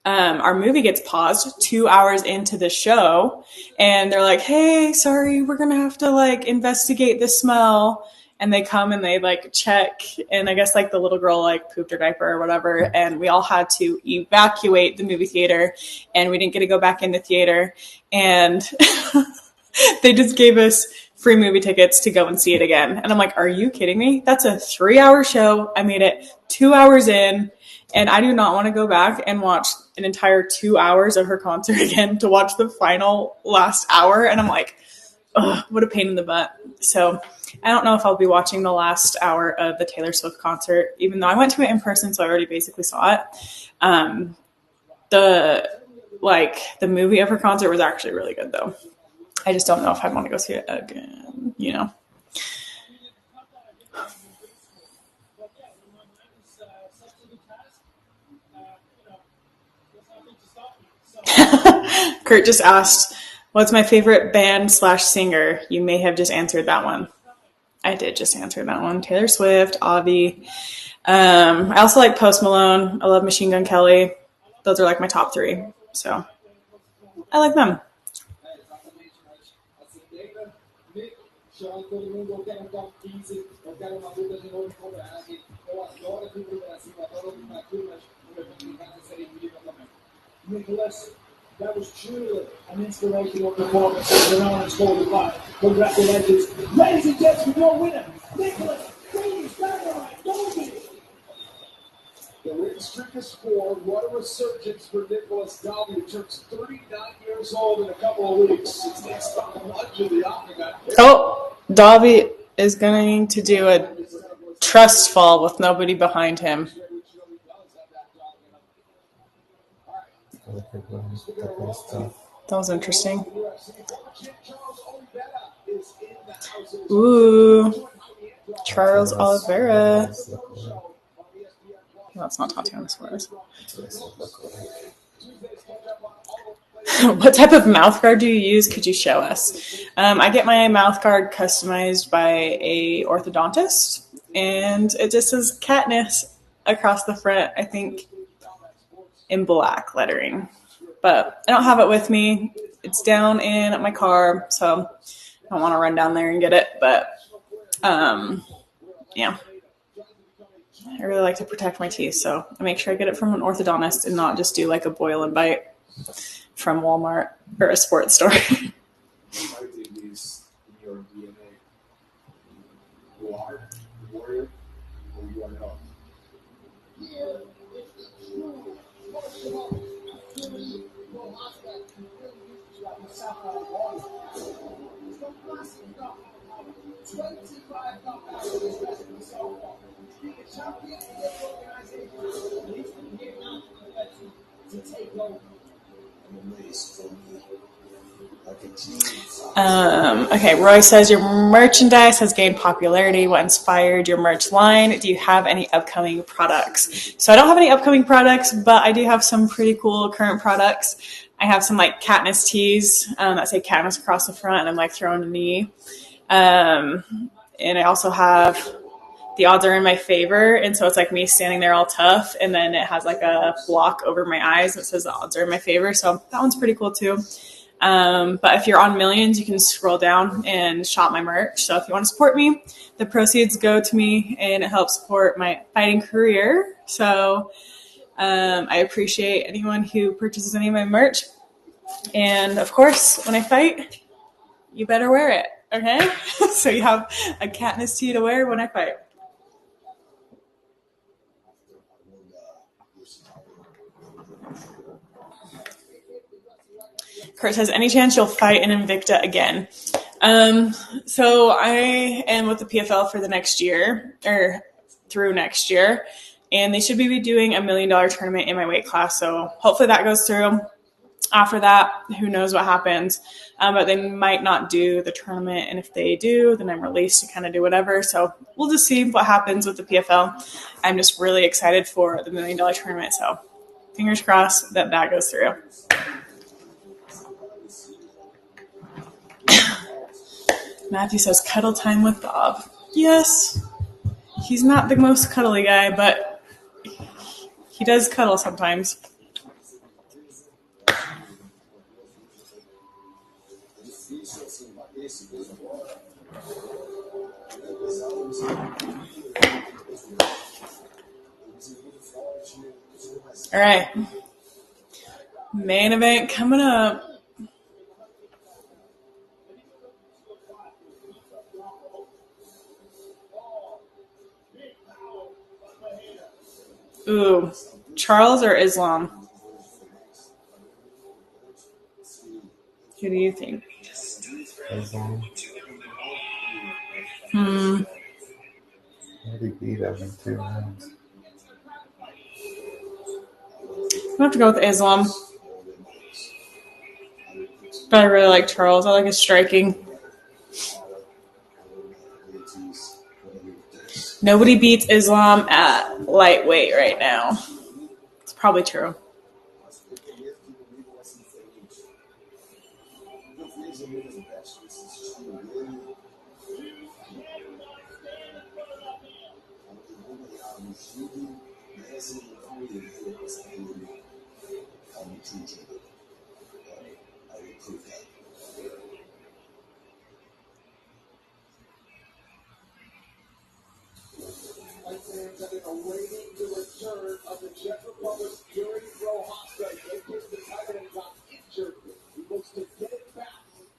our movie gets paused 2 hours into the show, and they're like, hey, sorry, we're going to have to like investigate the smell. And they come and they like check, and I guess like the little girl like pooped her diaper or whatever, and we all had to evacuate the movie theater, and we didn't get to go back in the theater, and they just gave us free movie tickets to go and see it again. And I'm like, are you kidding me? That's a 3-hour show. I made it 2 hours in, and I do not want to go back and watch an entire 2 hours of her concert again to watch the final last hour. And I'm like, ugh, what a pain in the butt. So I don't know if I'll be watching the last hour of the Taylor Swift concert, even though I went to it in person, so I already basically saw it. The movie of her concert was actually really good, though. I just don't know if I want to go see it again, you know. Kurt just asked, what's my favorite band/singer? You may have just answered that one. I did just answer that one. Taylor Swift, Avi. I also like Post Malone. I love Machine Gun Kelly. Those are like my top 3. So I like them. Nicholas, that was truly an inspirational performance of the Orange 45. Congratulations. Ladies and gentlemen, your winner, Nicholas, please, Dynamite, Dolby. The win streak is 4. What a resurgence for Nicholas Dolby, who turns 39 years old in a couple of weeks. It's next on the lunge of the octagon. Oh, Dolby is going to do a trust fall with nobody behind him. That was interesting. Ooh, Charles Oliveira. No, that's not Tatiana Suarez. What type of mouth guard do you use? Could you show us? I get my mouth guard customized by a orthodontist, and it just says Katniss across the front, I think, in black lettering. But I don't have it with me. It's down in my car, so I don't want to run down there and get it. But, yeah. I really like to protect my teeth, so I make sure I get it from an orthodontist and not just do like a boil and bite from Walmart or a sports store. Okay, Roy says your merchandise has gained popularity. What inspired your merch line? Do you have any upcoming products? So I don't have any upcoming products, but I do have some pretty cool current products. I have some like Katniss tees that say Katniss across the front, and I'm like throwing a knee. And I also have the odds are in my favor, and so it's like me standing there all tough, and then it has like a block over my eyes that says the odds are in my favor. So that one's pretty cool too. But if you're on Millions, you can scroll down and shop my merch. So if you want to support me, the proceeds go to me and it helps support my fighting career. So I appreciate anyone who purchases any of my merch. And of course, when I fight, you better wear it. Okay? So you have a Katniss tee to wear when I fight. Kurt says, any chance you'll fight in Invicta again? So I am with the PFL for the next year, or through next year, and they should be doing $1 million tournament in my weight class. So hopefully that goes through. After that, who knows what happens, but they might not do the tournament, and if they do, then I'm released to kind of do whatever. So we'll just see what happens with the PFL. I'm just really excited for the $1 million tournament, so fingers crossed that that goes through. Matthew says, cuddle time with Bob. Yes, he's not the most cuddly guy, but he does cuddle sometimes. All right. Main event coming up. Ooh, Charles or Islam? Who do you think? Islam. He beat him in 2 rounds. I have to go with Islam. But I really like Charles. I like his striking. Nobody beats Islam at lightweight right now. It's probably true. Awaiting the return of the Czech Republic's Yuri Prohaska. The Titan got injured. He looks to get it back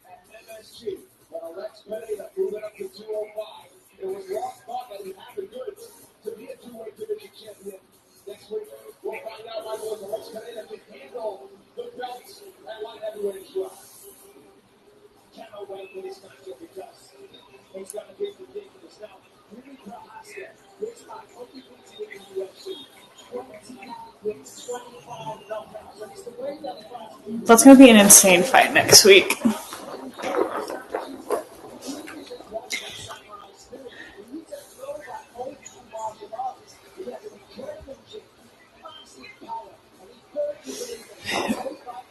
at MSG. But Alex Pereira moving up to 205. It was long thought that he had the goods to be a two-weight division champion. Next week, we'll find out why Alex Pereira can handle the belts at light heavyweight as well. Cannot wait for this matchup because he's got to be ridiculous. Now, Yuri Prohaska. That's going to be an insane fight next week.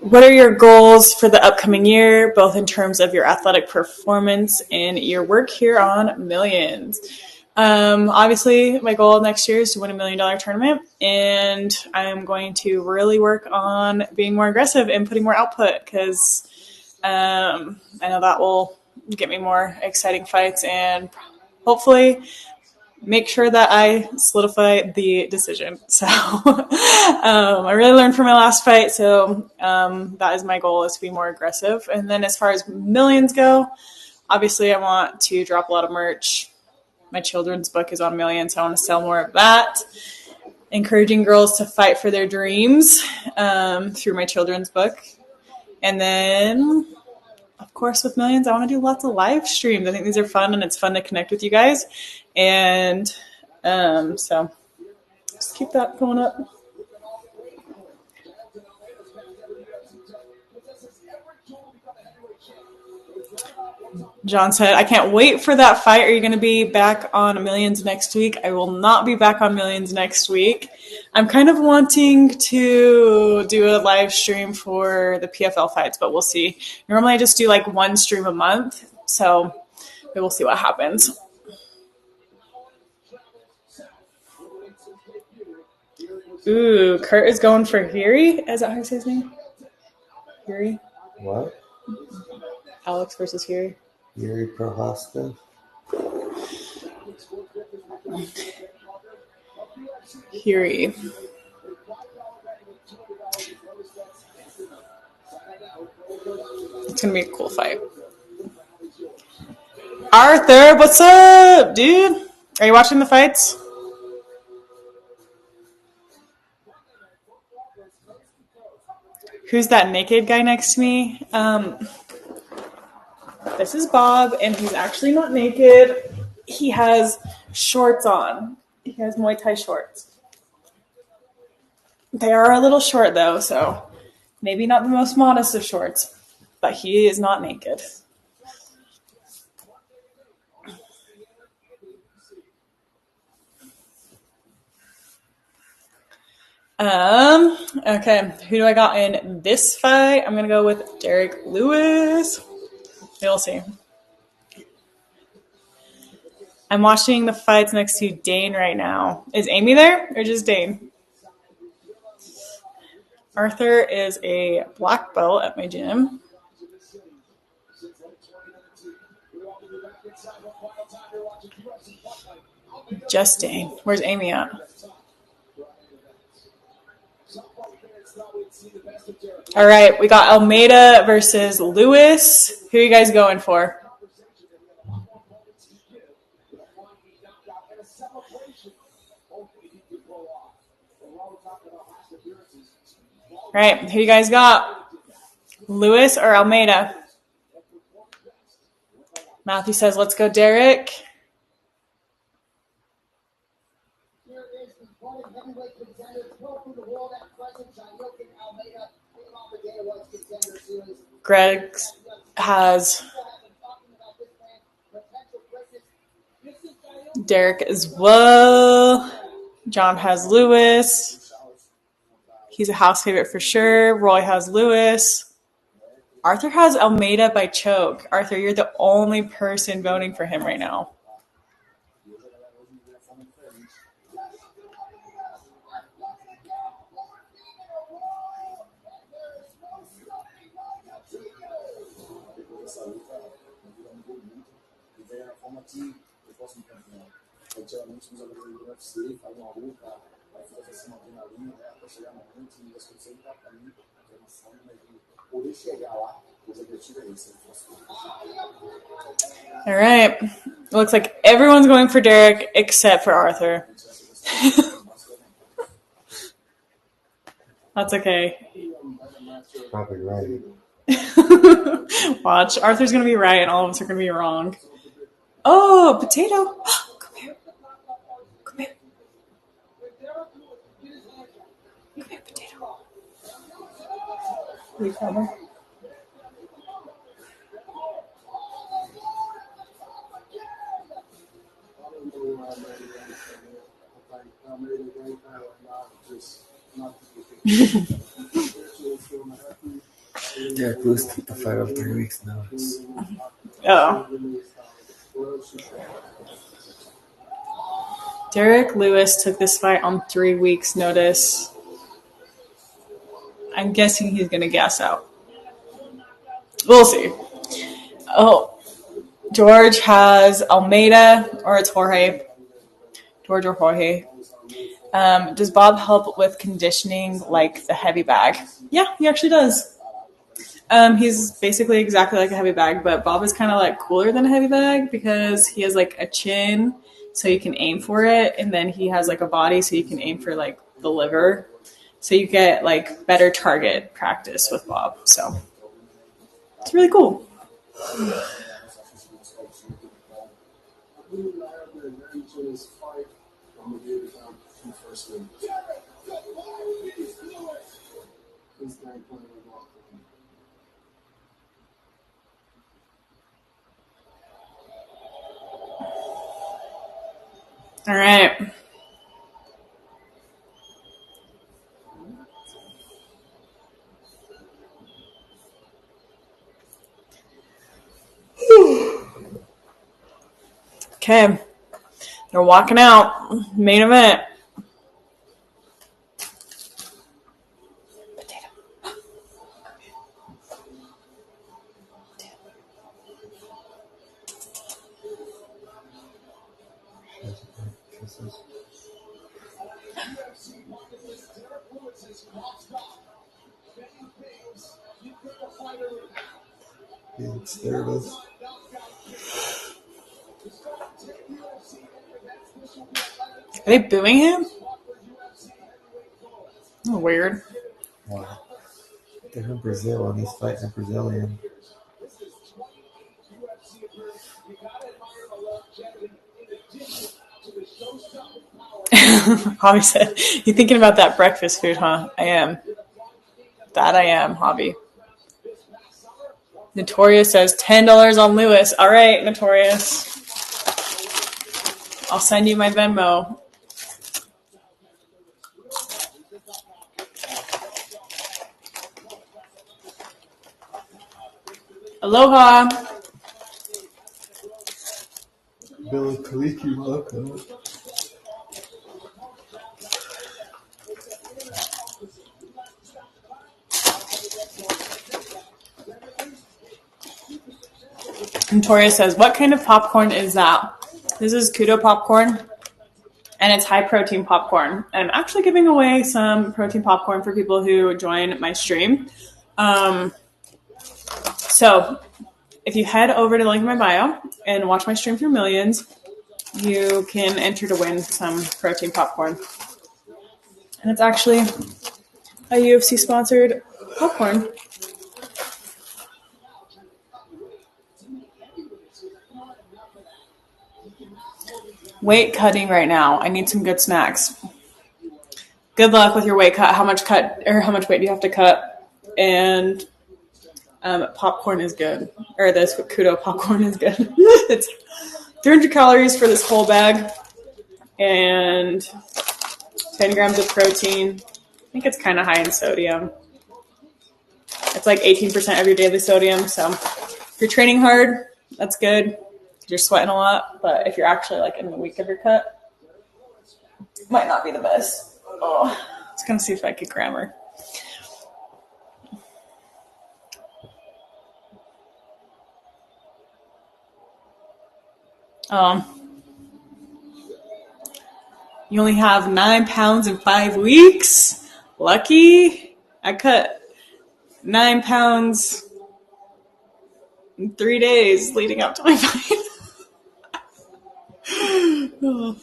What are your goals for the upcoming year, both in terms of your athletic performance and your work here on Millions? Obviously, my goal next year is to win $1 million tournament, and I'm going to really work on being more aggressive and putting more output because I know that will get me more exciting fights and hopefully make sure that I solidify the decision. So I really learned from my last fight, so that is my goal, is to be more aggressive. And then as far as Millions go, obviously I want to drop a lot of merch. My children's book is on Millions, so I want to sell more of that. Encouraging girls to fight for their dreams through my children's book. And then, of course, with Millions, I want to do lots of live streams. I think these are fun, and it's fun to connect with you guys. And so just keep that going up. John said, I can't wait for that fight. Are you going to be back on Millions next week? I will not be back on Millions next week. I'm kind of wanting to do a live stream for the PFL fights, but we'll see. Normally I just do like one stream a month, so we will see what happens. Ooh, Kurt is going for Hiri. Is that how you say his name? Hiri? What? Alex versus Hiri. Yuri Prohaska. Hiri. It's going to be a cool fight. Arthur, what's up, dude? Are you watching the fights? Who's that naked guy next to me? This is Bob, and he's actually not naked. He has shorts on. He has Muay Thai shorts. They are a little short, though, so maybe not the most modest of shorts, but he is not naked. Okay, who do I got in this fight? I'm gonna go with Derek Lewis. We'll see. I'm watching the fights next to Dane right now. Is Amy there or just Dane? Arthur is a black belt at my gym. Just Dane. Where's Amy at? All right, we got Almeida versus Lewis. Who are you guys going for? All right, who you guys got? Lewis or Almeida? Matthew says, let's go, Derek. Greg has Derek as well. John has Lewis. He's a house favorite for sure. Roy has Lewis. Arthur has Almeida by choke. Arthur, you're the only person voting for him right now. All right. It looks like everyone's going for Derek except for Arthur. That's okay. Probably right. Watch. Arthur's going to be right and all of us are going to be wrong. Oh, potato. Come here. Come here. Come here, potato. Leave cover. Derek Lewis took the fight on 3 weeks' notice. Oh. Derek Lewis took this fight on 3 weeks' notice. I'm guessing he's going to gas out. We'll see. Oh, George has Almeida, or it's Jorge. George or Jorge. Does Bob help with conditioning like the heavy bag? Yeah, he actually does. He's basically exactly like a heavy bag, but Bob is kind of like cooler than a heavy bag because he has like a chin, so you can aim for it, and then he has like a body, so you can aim for like the liver, so you get like better target practice with Bob. So it's really cool. All right. Okay. They're walking out. Main event. Potato. He looks nervous. they booing him? Oh, weird. Wow. They're from Brazil and he's fighting a Brazilian. Hobby said, "You thinking about that breakfast food, huh?" I am. That I am, Hobby. Notorious says $10 on Lewis. All right, Notorious. I'll send you my Venmo. Aloha. Billy Kaliki, welcome. Notorious says, "What kind of popcorn is that?" This is Kudo popcorn, and it's high protein popcorn. And I'm actually giving away some protein popcorn for people who join my stream. So if you head over to the link in my bio and watch my stream through Millions, you can enter to win some protein popcorn. And it's actually a UFC sponsored popcorn. Weight cutting right now. I need some good snacks. Good luck with your weight cut. How much weight do you have to cut? And popcorn is good. Or this Kudo popcorn is good. It's 300 calories for this whole bag and 10 grams of protein. I think it's kind of high in sodium. It's like 18% of your daily sodium. So if you're training hard, that's good. You're sweating a lot. But if you're actually like in the week of your cut, it might not be the best. Oh, I was going to see if I could grammar. You only have 9 pounds in 5 weeks? Lucky. I cut 9 pounds in 3 days leading up to my fight. Oh.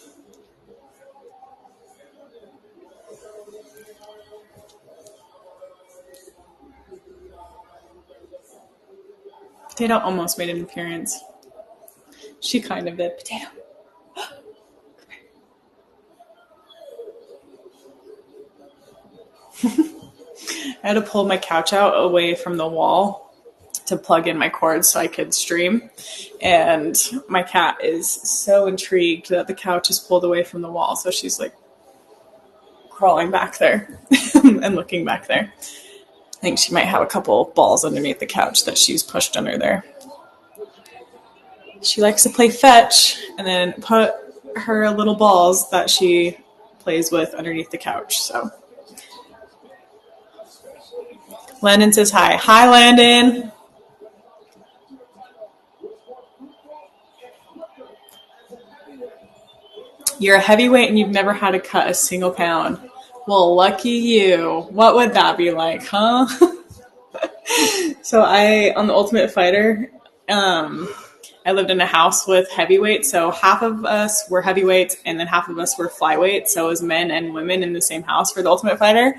Potato almost made an appearance. She kind of did. Potato. I had to pull my couch out away from the wall to plug in my cords so I could stream. And my cat is so intrigued that the couch is pulled away from the wall. So she's like crawling back there and looking back there. I think she might have a couple balls underneath the couch that she's pushed under there. She likes to play fetch and then put her little balls that she plays with underneath the couch. So Landon says hi. Hi, Landon. You're a heavyweight and you've never had to cut a single pound. Well, lucky you. What would that be like, huh? So on the Ultimate Fighter, I lived in a house with heavyweights. So half of us were heavyweights and then half of us were flyweights. So it was men and women in the same house for the Ultimate Fighter.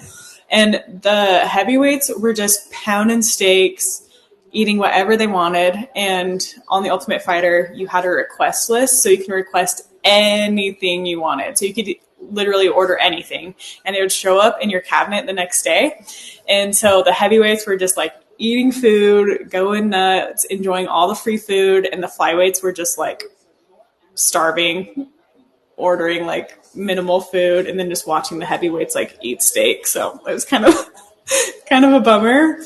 And the heavyweights were just pounding steaks, eating whatever they wanted. And on the Ultimate Fighter, you had a request list. So you can request anything you wanted. So you could literally order anything and it would show up in your cabinet the next day. And so the heavyweights were just like eating food, going nuts, enjoying all the free food. And the flyweights were just like starving, ordering like minimal food and then just watching the heavyweights like eat steak. So it was kind of a bummer.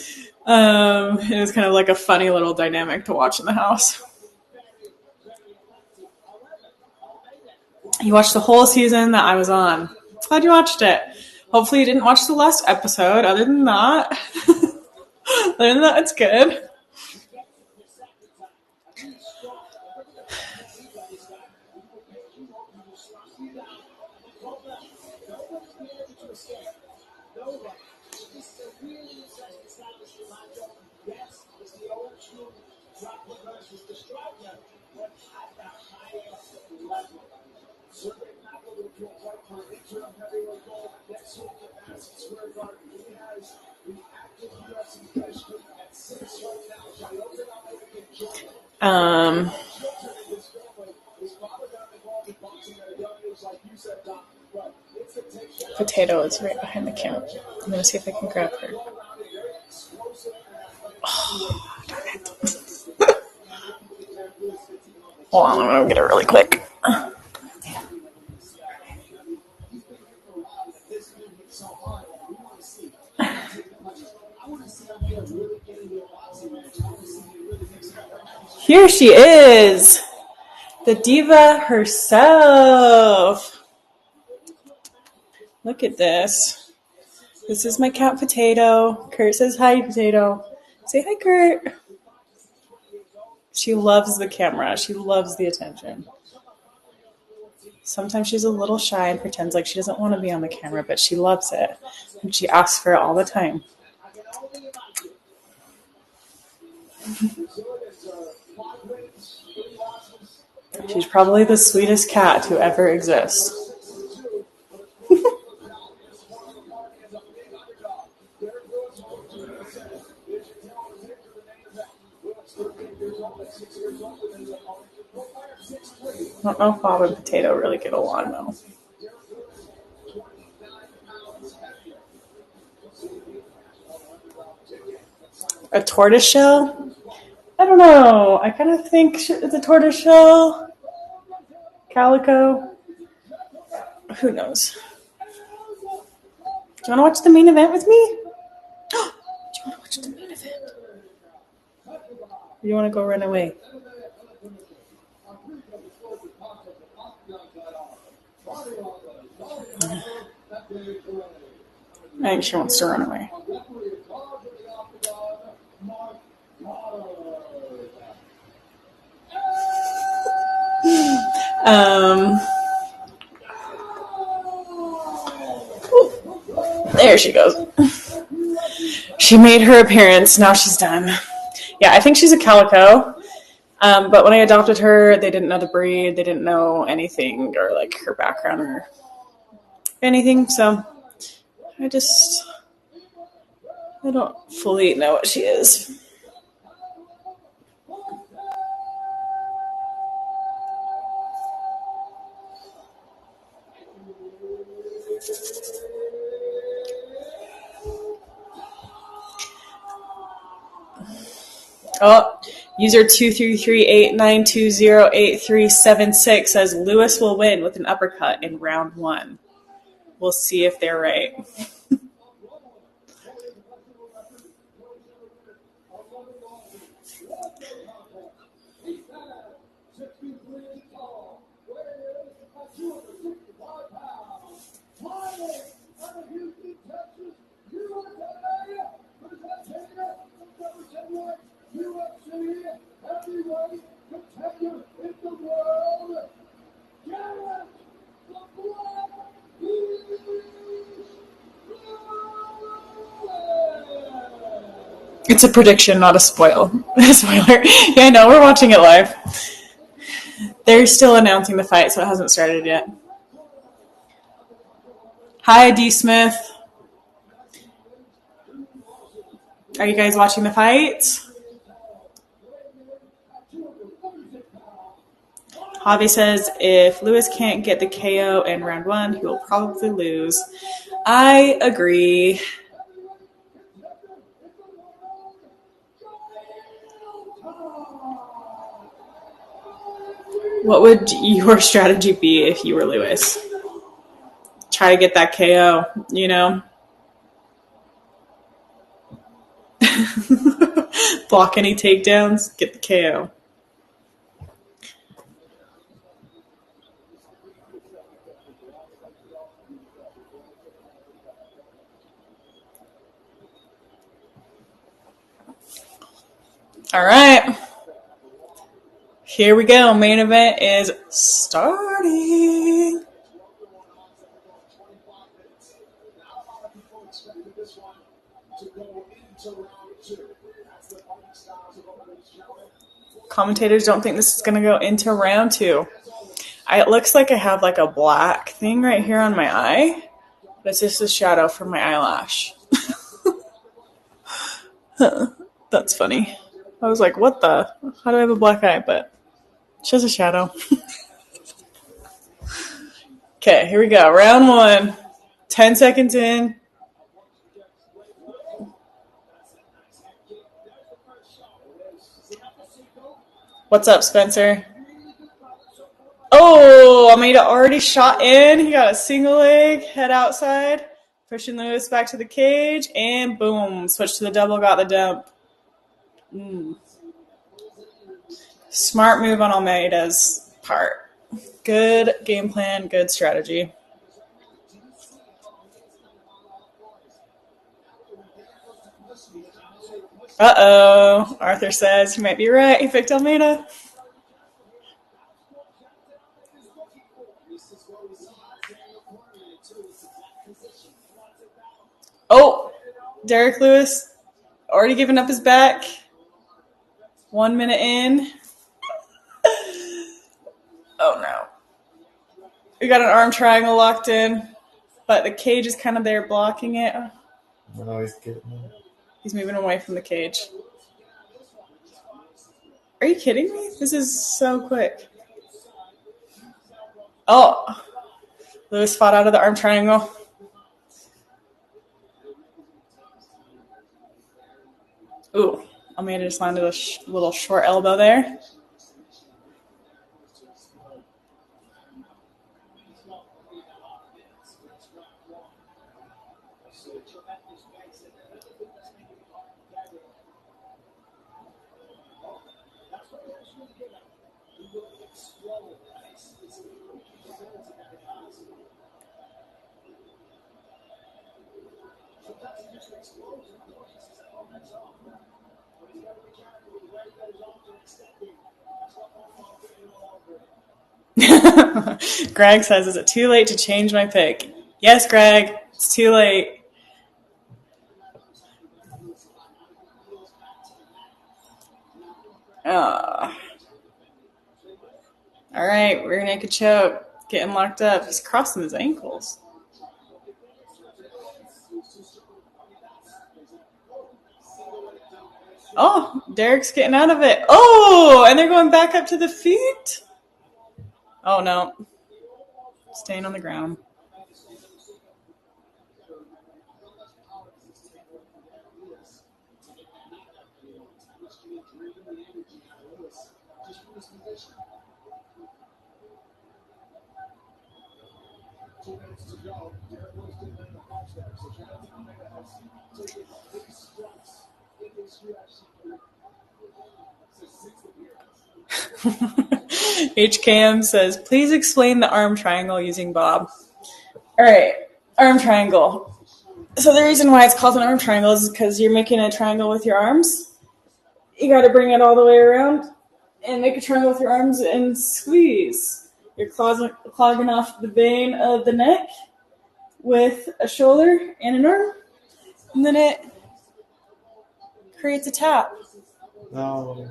It was kind of like a funny little dynamic to watch in the house. You watched the whole season that I was on. Glad you watched it. Hopefully you didn't watch the last episode. Other than that, it's good. Um, Potato is right behind the camera. I'm gonna see if I can grab her. Oh, darn it. Hold on, I'm gonna get her really quick. Here she is, the diva herself. Look at this. This is my cat Potato. Kurt says hi, Potato. Say hi, Kurt. She loves the camera. She loves the attention. Sometimes she's a little shy and pretends like she doesn't want to be on the camera, but she loves it. And she asks for it all the time. She's probably the sweetest cat to ever exist. I don't know if Bob and Potato really get along though. A tortoiseshell? I don't know. I kind of think it's a tortoiseshell. Calico. Who knows? Do you want to watch the main event with me? Do you want to watch the main event? Or do you want to go run away? I think she wants to run away. There she goes. She made her appearance. Now she's done. Yeah, I think she's a calico. But when I adopted her, they didn't know the breed. They didn't know anything or like her background or anything. So I don't fully know what she is. Oh, user 23389208376 says Lewis will win with an uppercut in round 1. We'll see if they're right. It's a prediction, not a spoiler. Yeah, I know, we're watching it live. They're still announcing the fight, so it hasn't started yet. Hi, D. Smith. Are you guys watching the fight? Javi says if Lewis can't get the KO in round 1, he will probably lose. I agree. What would your strategy be if you were Lewis? Try to get that KO, you know? Block any takedowns, get the KO. All right. Here we go. Main event is starting. Commentators don't think this is going to go into round 2. It looks like I have like a black thing right here on my eye, but it's just a shadow from my eyelash. That's funny. I was like, what the? How do I have a black eye? But it's just a shadow. Okay, here we go. Round 1. 10 seconds in. What's up, Spencer? Oh, Almeida already shot in. He got a single leg, head outside. Pushing Lewis back to the cage, and boom. Switch to the double, got the dump. Smart move on Almeida's part. Good game plan, good strategy. Uh-oh. Arthur says he might be right. He picked Almeida. Oh, Derek Lewis already giving up his back. 1 minute in. Oh, no. We got an arm triangle locked in, but the cage is kind of there blocking it. No, he's getting it. He's moving away from the cage. Are you kidding me? This is so quick. Oh, Lewis fought out of the arm triangle. Ooh, Almeida just landed a little short elbow there. Greg says, is it too late to change my pick? Yes, Greg, it's too late. All right, rear naked choke. Getting locked up. He's crossing his ankles. Oh, Derek's getting out of it. Oh, and they're going back up to the feet. Oh, no. Staying on the ground. HKM says, please explain the arm triangle using Bob. All right, arm triangle. So the reason why it's called an arm triangle is because you're making a triangle with your arms. You got to bring it all the way around and make a triangle with your arms and squeeze. You're clogging off the vein of the neck with a shoulder and an arm, and then it creates a tap. No.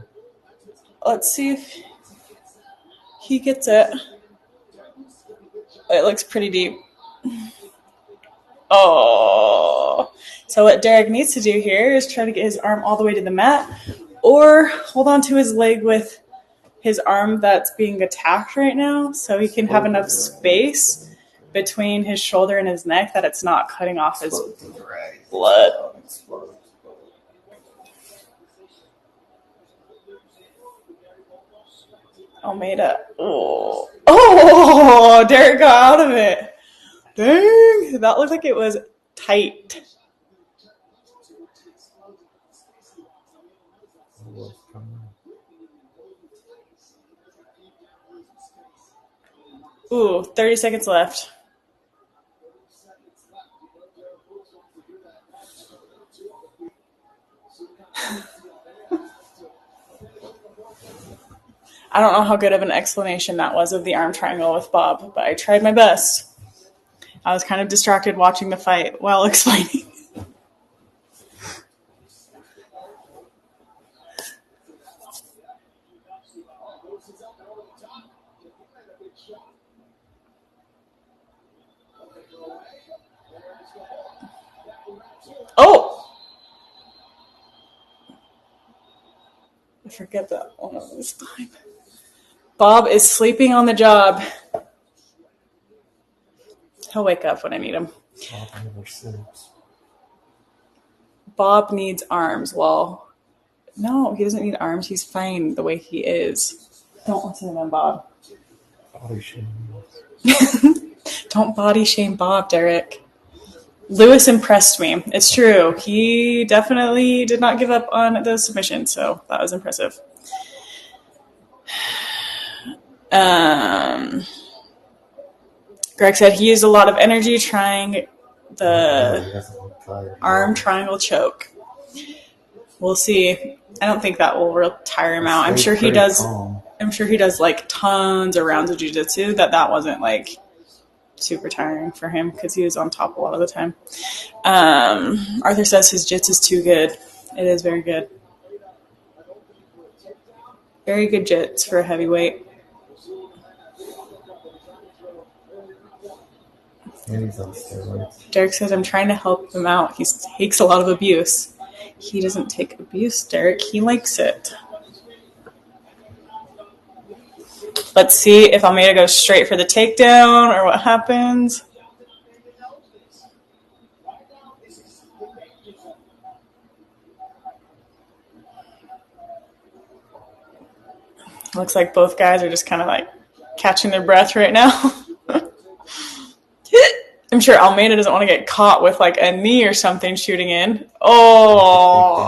Let's see if he gets it. It looks pretty deep. Oh. So what Derek needs to do here is try to get his arm all the way to the mat or hold on to his leg with his arm that's being attacked right now so he can have enough space between his shoulder and his neck that it's not cutting off his blood. Almeida. Oh, Derek got out of it. Dang, that looked like it was tight. Ooh, 30 seconds left. I don't know how good of an explanation that was of the arm triangle with Bob, but I tried my best. I was kind of distracted watching the fight while explaining. Oh! I forget that one of this time. Bob is sleeping on the job. He'll wake up when I need him. Bob never sleeps. Bob needs arms. Well, no, he doesn't need arms. He's fine the way he is. Don't listen to him, Bob. Body shame. Don't body shame Bob, Derek. Lewis impressed me. It's true. He definitely did not give up on the submission, so that was impressive. Greg said he used a lot of energy trying the arm triangle choke. We'll see. I don't think that will tire him out. I'm sure he does. I'm sure he does like tons of rounds of jiu-jitsu. That wasn't like super tiring for him because he was on top a lot of the time. Arthur says his jits is too good. It is very good. Very good jits for a heavyweight. And he's on steroids. Derek says, I'm trying to help him out. He takes a lot of abuse. He doesn't take abuse, Derek. He likes it. Let's see if Almeida goes straight for the takedown or what happens. Looks like both guys are just kind of like catching their breath right now. I'm sure Almeida doesn't want to get caught with like a knee or something shooting in. Oh,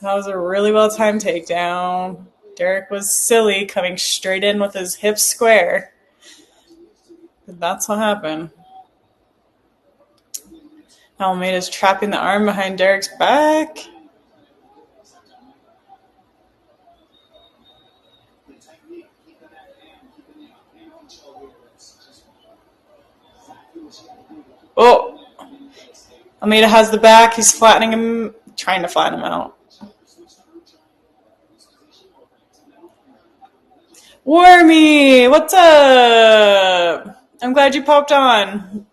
that was a really well-timed takedown. Derek was silly coming straight in with his hips square. But that's what happened. Almeida's trapping the arm behind Derek's back. Oh, Almeida has the back. He's flattening him, trying to flatten him out. Wormy, what's up? I'm glad you popped on.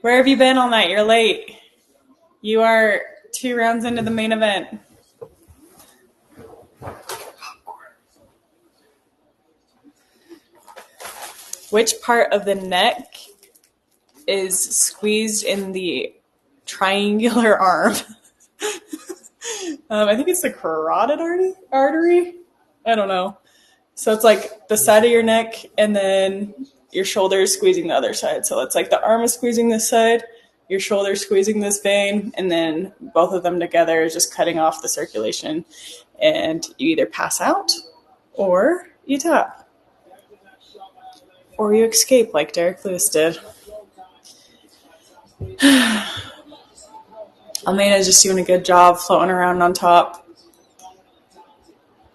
Where have you been all night? You're late. You are 2 rounds into the main event. Which part of the neck is squeezed in the triangular arm? I think it's the carotid artery. I don't know. So it's like the side of your neck and then your shoulder is squeezing the other side. So it's like the arm is squeezing this side, your shoulder is squeezing this vein, and then both of them together is just cutting off the circulation. And you either pass out or you tap. Or you escape like Derek Lewis did. Almeida is just doing a good job floating around on top.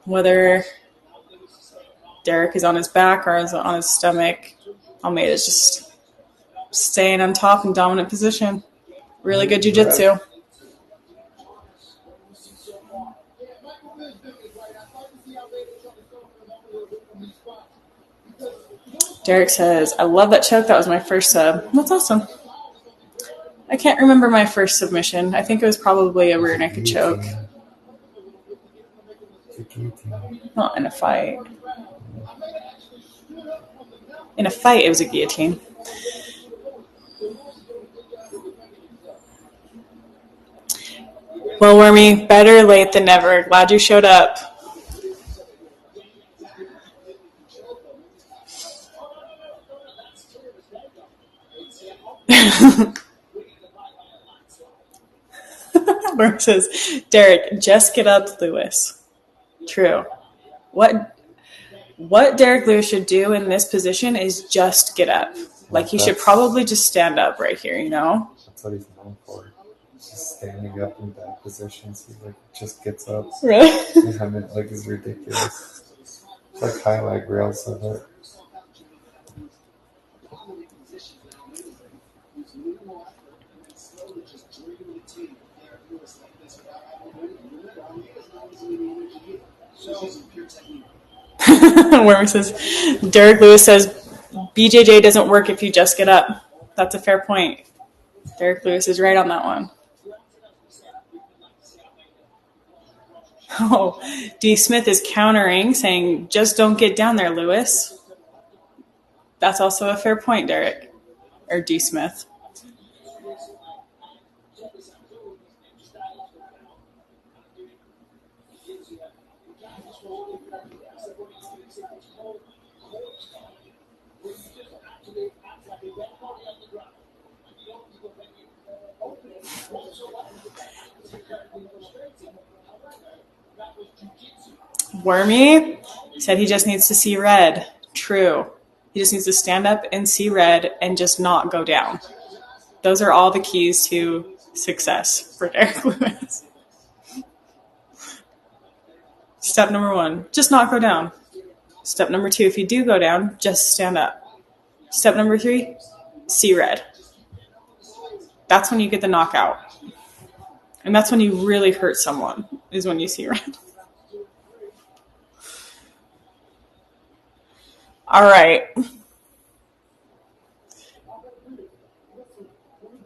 Whether Derek is on his back or is on his stomach, Almeida is just staying on top in dominant position. Really good jiu-jitsu. Derek says, I love that choke. That was my first sub. That's awesome. I can't remember my first submission. I think it was probably a rear naked choke. Not in a fight. In a fight, it was a guillotine. Well, Wormy, better late than never. Glad you showed up. Worm says, Derek, just get up, Lewis. True. What Derek Lewis should do in this position is just get up. Like, he should probably just stand up right here, you know? That's what he's known for. Just standing up in bad positions. He like just gets up. Really? I mean, like, it's ridiculous. It's like highlight reels of it. Worm says, Derek Lewis says, BJJ doesn't work if you just get up. That's a fair point. Derek Lewis is right on that one. Oh, D. Smith is countering, saying, just don't get down there, Lewis. That's also a fair point, Derek. Or D. Smith. Wormy said he just needs to see red. True. He just needs to stand up and see red and just not go down. Those are all the keys to success for Derek Lewis. Step number 1, just not go down. Step number 2, if you do go down, just stand up. Step number 3, see red. That's when you get the knockout. And that's when you really hurt someone, is when you see red. All right.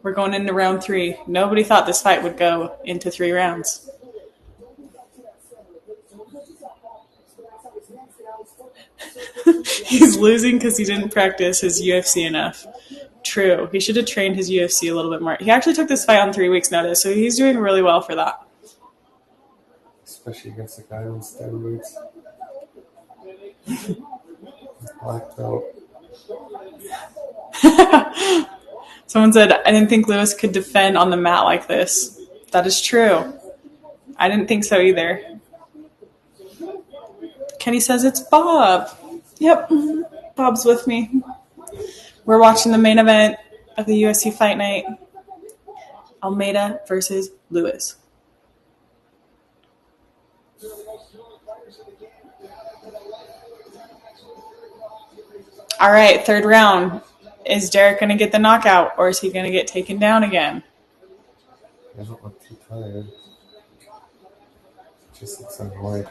We're going into round 3. Nobody thought this fight would go into 3 rounds. He's losing because he didn't practice his UFC enough. True. He should have trained his UFC a little bit more. He actually took this fight on 3 weeks' notice, so he's doing really well for that. Especially against a guy on steroids. Black belt. Someone said, I didn't think Lewis could defend on the mat like this. That is true. I didn't think so either. Kenny says it's Bob. Yep, Bob's with me. We're watching the main event of the UFC Fight Night. Almeida versus Lewis. All right, 3rd round. Is Derek going to get the knockout, or is he going to get taken down again? He doesn't look too tired. Just looks annoyed.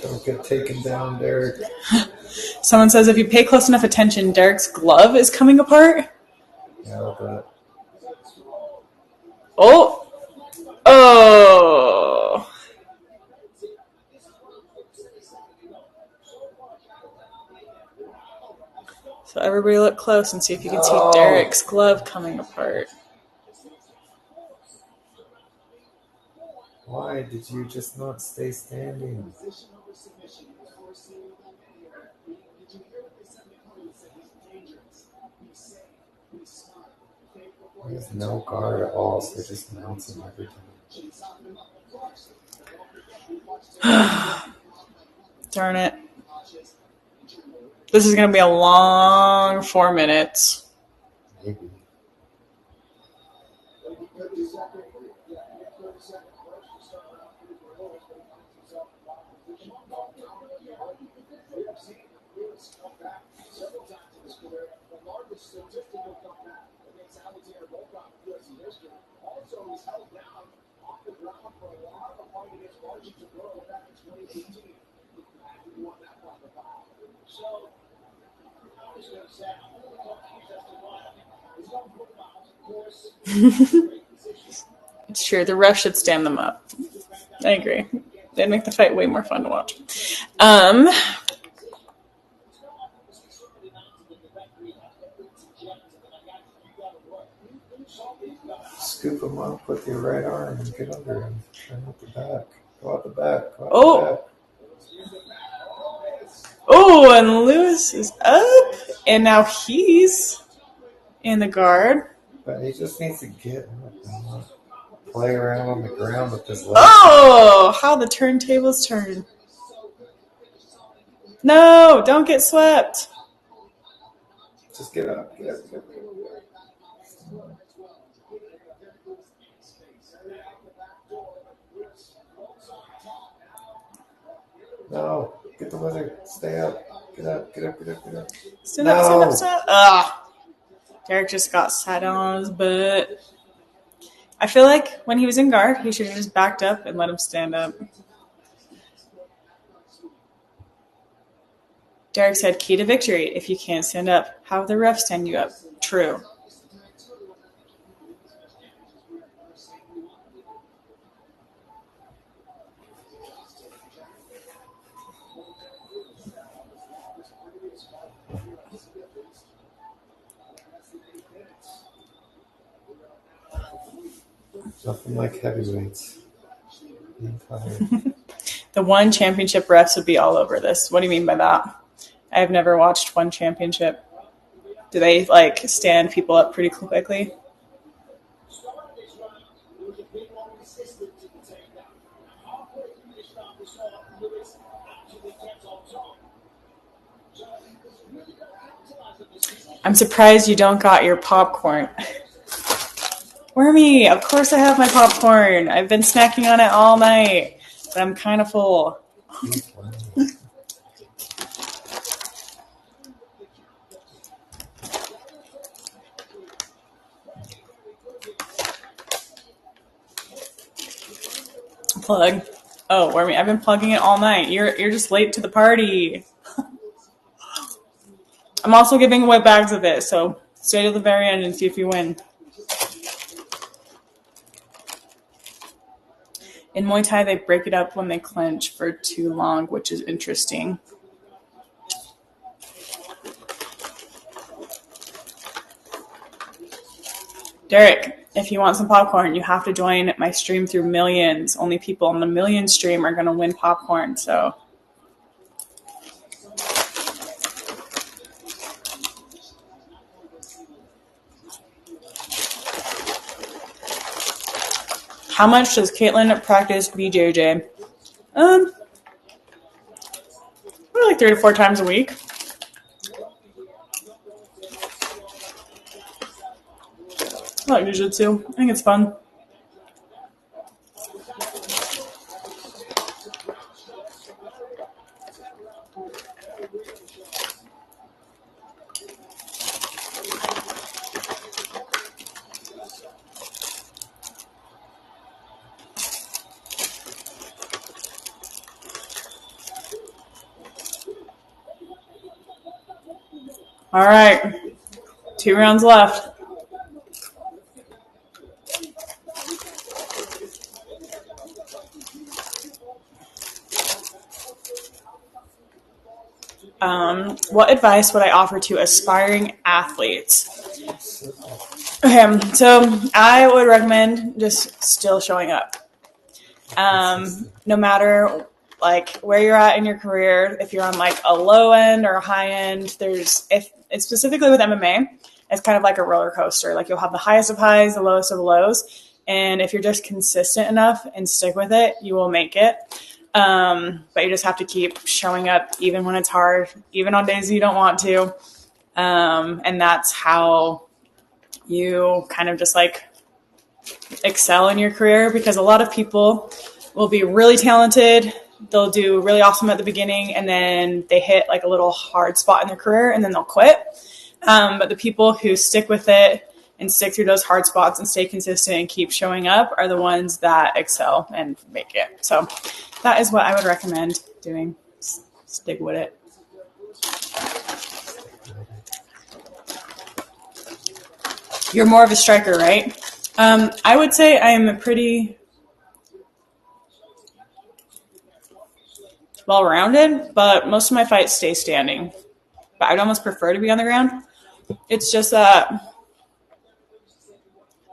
Don't get taken down, Derek. Someone says if you pay close enough attention, Derek's glove is coming apart. Yeah, I'll bet. Oh. Oh. So everybody look close and see if you can see Derek's glove coming apart. Why did you just not stay standing? He has no guard at all, so just mounts him every time. Darn it. This is going to be a long 4 minutes. Maybe. It's true. The ref should stand them up. I agree. They'd make the fight way more fun to watch. Scoop him up with your right arm and get under him. Turn out the back. Go out the back. Oh, and Lewis is up. And now he's in the guard. But he just needs to get play around on the ground with his legs. Oh, how the turntables turn. No, don't get swept. Just get up. Get up. No, get the wizard. Stay up. Get up. Stand up. Ugh. Derek just got sat down on his butt. I feel like when he was in guard, he should have just backed up and let him stand up. Derek said, key to victory. If you can't stand up, have the ref stand you up. True. Nothing like heavyweights. Being tired. The one championship refs would be all over this. What do you mean by that? I have never watched one championship. Do they like stand people up pretty quickly? I'm surprised you don't got your popcorn. Wormy, of course I have my popcorn. I've been snacking on it all night, but I'm kind of full. Plug. Oh, Wormy, I've been plugging it all night. You're just late to the party. I'm also giving away bags of it, so stay to the very end and see if you win. In Muay Thai, they break it up when they clench for too long, which is interesting. Derek, if you want some popcorn, you have to join my stream through Millions. Only people on the Millions stream are going to win popcorn, so... How much does Kaytlin practice BJJ? Probably like 3 to 4 times a week. I like jiu-jitsu. I think it's fun. All right, 2 rounds left. What advice would I offer to aspiring athletes? Okay, so I would recommend just still showing up. No matter like where you're at in your career, if you're on like a low end or a high end, if it's specifically with MMA, it's kind of like a roller coaster. Like you'll have the highest of highs, the lowest of lows. And if you're just consistent enough and stick with it, you will make it. But you just have to keep showing up even when it's hard, even on days you don't want to. And that's how you kind of just like excel in your career, because a lot of people will be really talented. They'll do really awesome at the beginning, and then they hit like a little hard spot in their career and then they'll quit. But the people who stick with it and stick through those hard spots and stay consistent and keep showing up are the ones that excel and make it. So that is what I would recommend doing. Stick with it. You're more of a striker, right? I would say I'm pretty well-rounded, but most of my fights stay standing. But I'd almost prefer to be on the ground. It's just that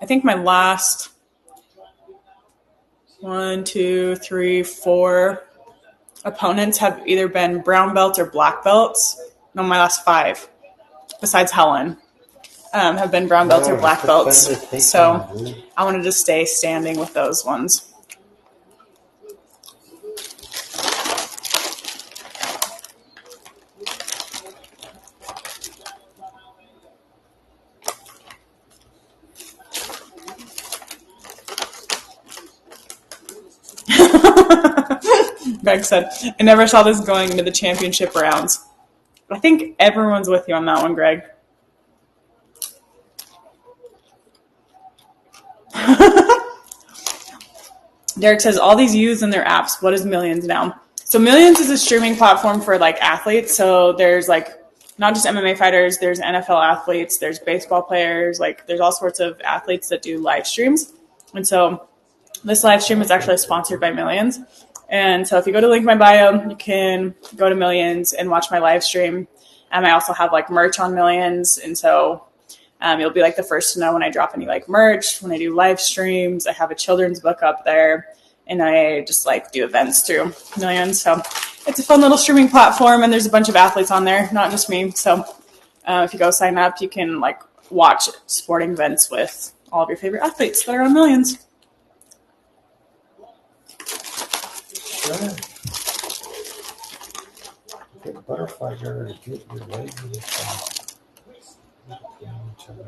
I think my last 1, 2, 3, 4 opponents have either been brown belts or black belts. No, my last 5, besides Helen, have been brown belts or black belts. So I wanted to stay standing with those ones. Greg said, I never saw this going into the championship rounds. I think everyone's with you on that one, Greg. Derek says, all these youths and their apps, what is Millions now? So Millions is a streaming platform for like athletes. So there's like not just MMA fighters, there's NFL athletes, there's baseball players, like there's all sorts of athletes that do live streams. And so this live stream is actually sponsored by Millions. And so if you go to link in my bio, you can go to Millions and watch my live stream. I also have like merch on Millions. And so you'll be like the first to know when I drop any like merch, when I do live streams. I have a children's book up there, and I just like do events through Millions. So it's a fun little streaming platform, and there's a bunch of athletes on there, not just me. So if you go sign up, you can like watch sporting events with all of your favorite athletes that are on Millions. Good. Get butterfly girl to get your legs in the each other.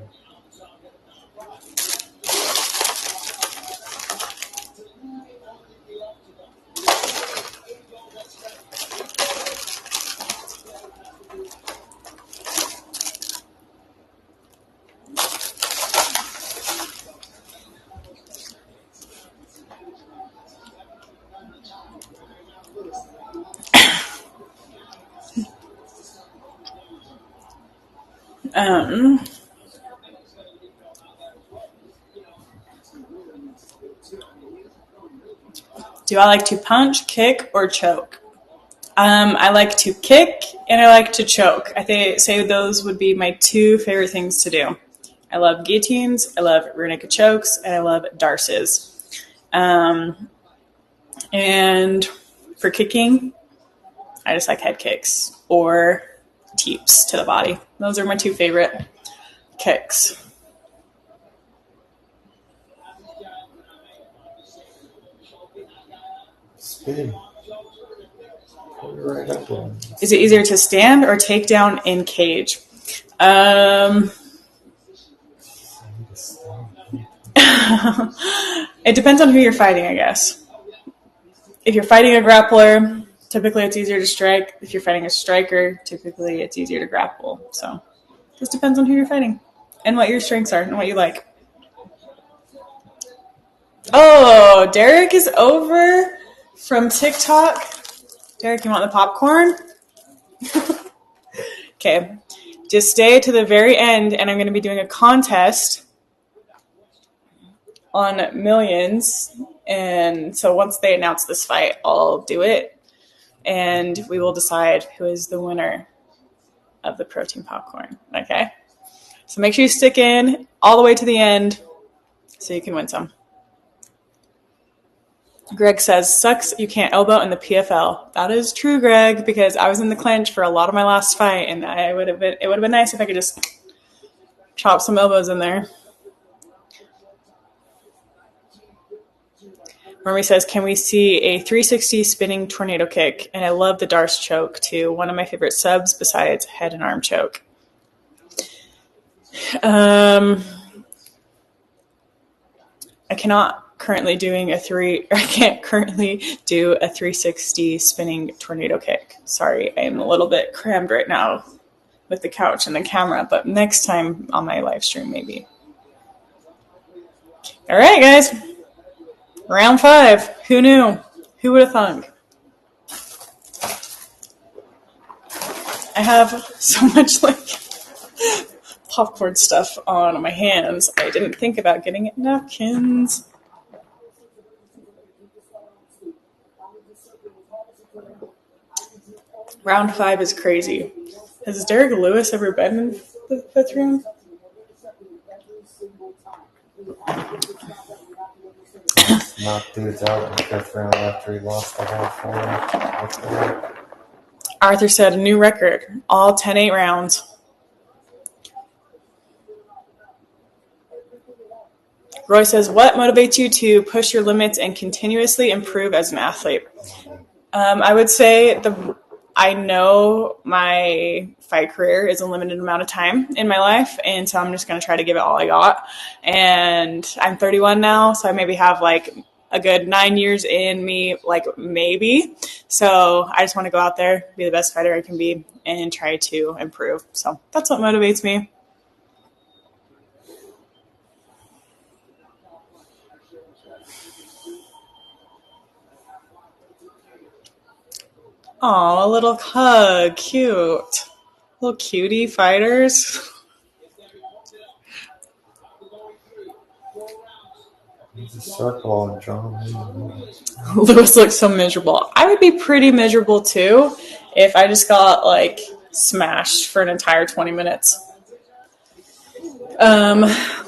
Do I like to punch, kick, or choke? I like to kick and I like to choke. I say those would be my two favorite things to do. I love guillotines, I love rear naked chokes, and I love darces. And for kicking, I just like head kicks or teeps to the body. Those are my two favorite kicks. Spin. Put it right up on. Is it easier to stand or take down in cage? It depends on who you're fighting, I guess. If you're fighting a grappler, typically it's easier to strike. If you're fighting a striker, typically it's easier to grapple. So it just depends on who you're fighting and what your strengths are and what you like. Oh, Derek is over from TikTok. Derek, you want the popcorn? Okay. Just stay to the very end, and I'm going to be doing a contest on Millions. And so once they announce this fight, I'll do it, and we will decide who is the winner of the protein popcorn. Okay? So make sure you stick in all the way to the end so you can win some. Greg says, sucks you can't elbow in the PFL. That is true, Greg, because I was in the clinch for a lot of my last fight, and it would have been nice if I could just chop some elbows in there. Romy says, can we see a 360 spinning tornado kick? And I love the Darce choke, too. One of my favorite subs besides head and arm choke. I can't currently do a 360 spinning tornado kick. Sorry, I am a little bit crammed right now with the couch and the camera, but next time on my live stream, maybe. All right, guys. Round 5. Who knew? Who would have thunk? I have so much popcorn stuff on my hands. I didn't think about getting napkins. Round 5 is crazy. Has Derek Lewis ever been in the 5th round? Knocked dudes out in the 5th round after he lost the whole 4. Arthur said a new record. All 10-8 rounds. Roy says, what motivates you to push your limits and continuously improve as an athlete? I would say I know my fight career is a limited amount of time in my life, and so I'm just going to try to give it all I got. And I'm 31 now, so I maybe have like a good 9 years in me, like maybe. So I just want to go out there, be the best fighter I can be, and try to improve. So that's what motivates me. Aw, a little hug. Cute. Little cutie fighters. It's a circle and drum. Lewis looks so miserable. I would be pretty miserable too if I just got like smashed for an entire 20 minutes.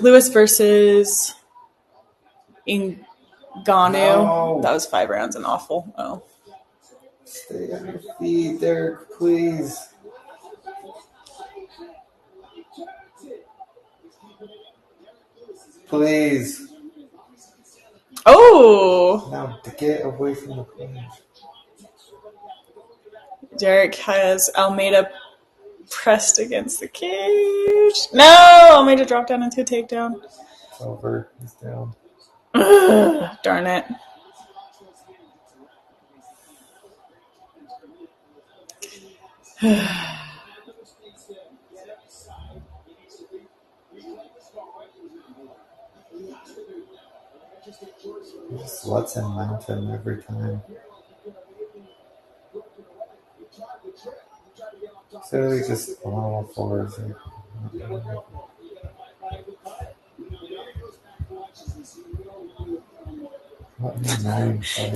Lewis versus Ngannou. No. That was 5 rounds and awful. Oh. Stay on your feet, Derek, please. Please. Oh! Now get away from the clinch. Derek has Almeida pressed against the cage. No! Almeida dropped down into a takedown. It's over. He's down. Ugh, darn it. He just lets him mount him every time. So he just on all fours.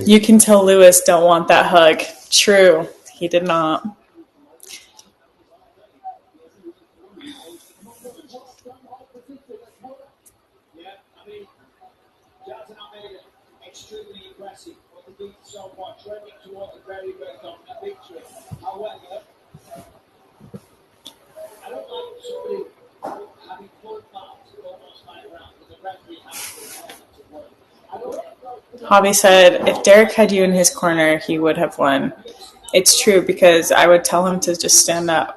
You can tell Lewis don't want that hug. True. He did not. Extremely impressive. What they did so far, trending towards a very, very dominant victory. However, I don't like somebody having pulled back to almost 5 rounds because the referee has to work. I don't. Hobby said if Derek had you in his corner, he would have won. It's true because I would tell him to just stand up.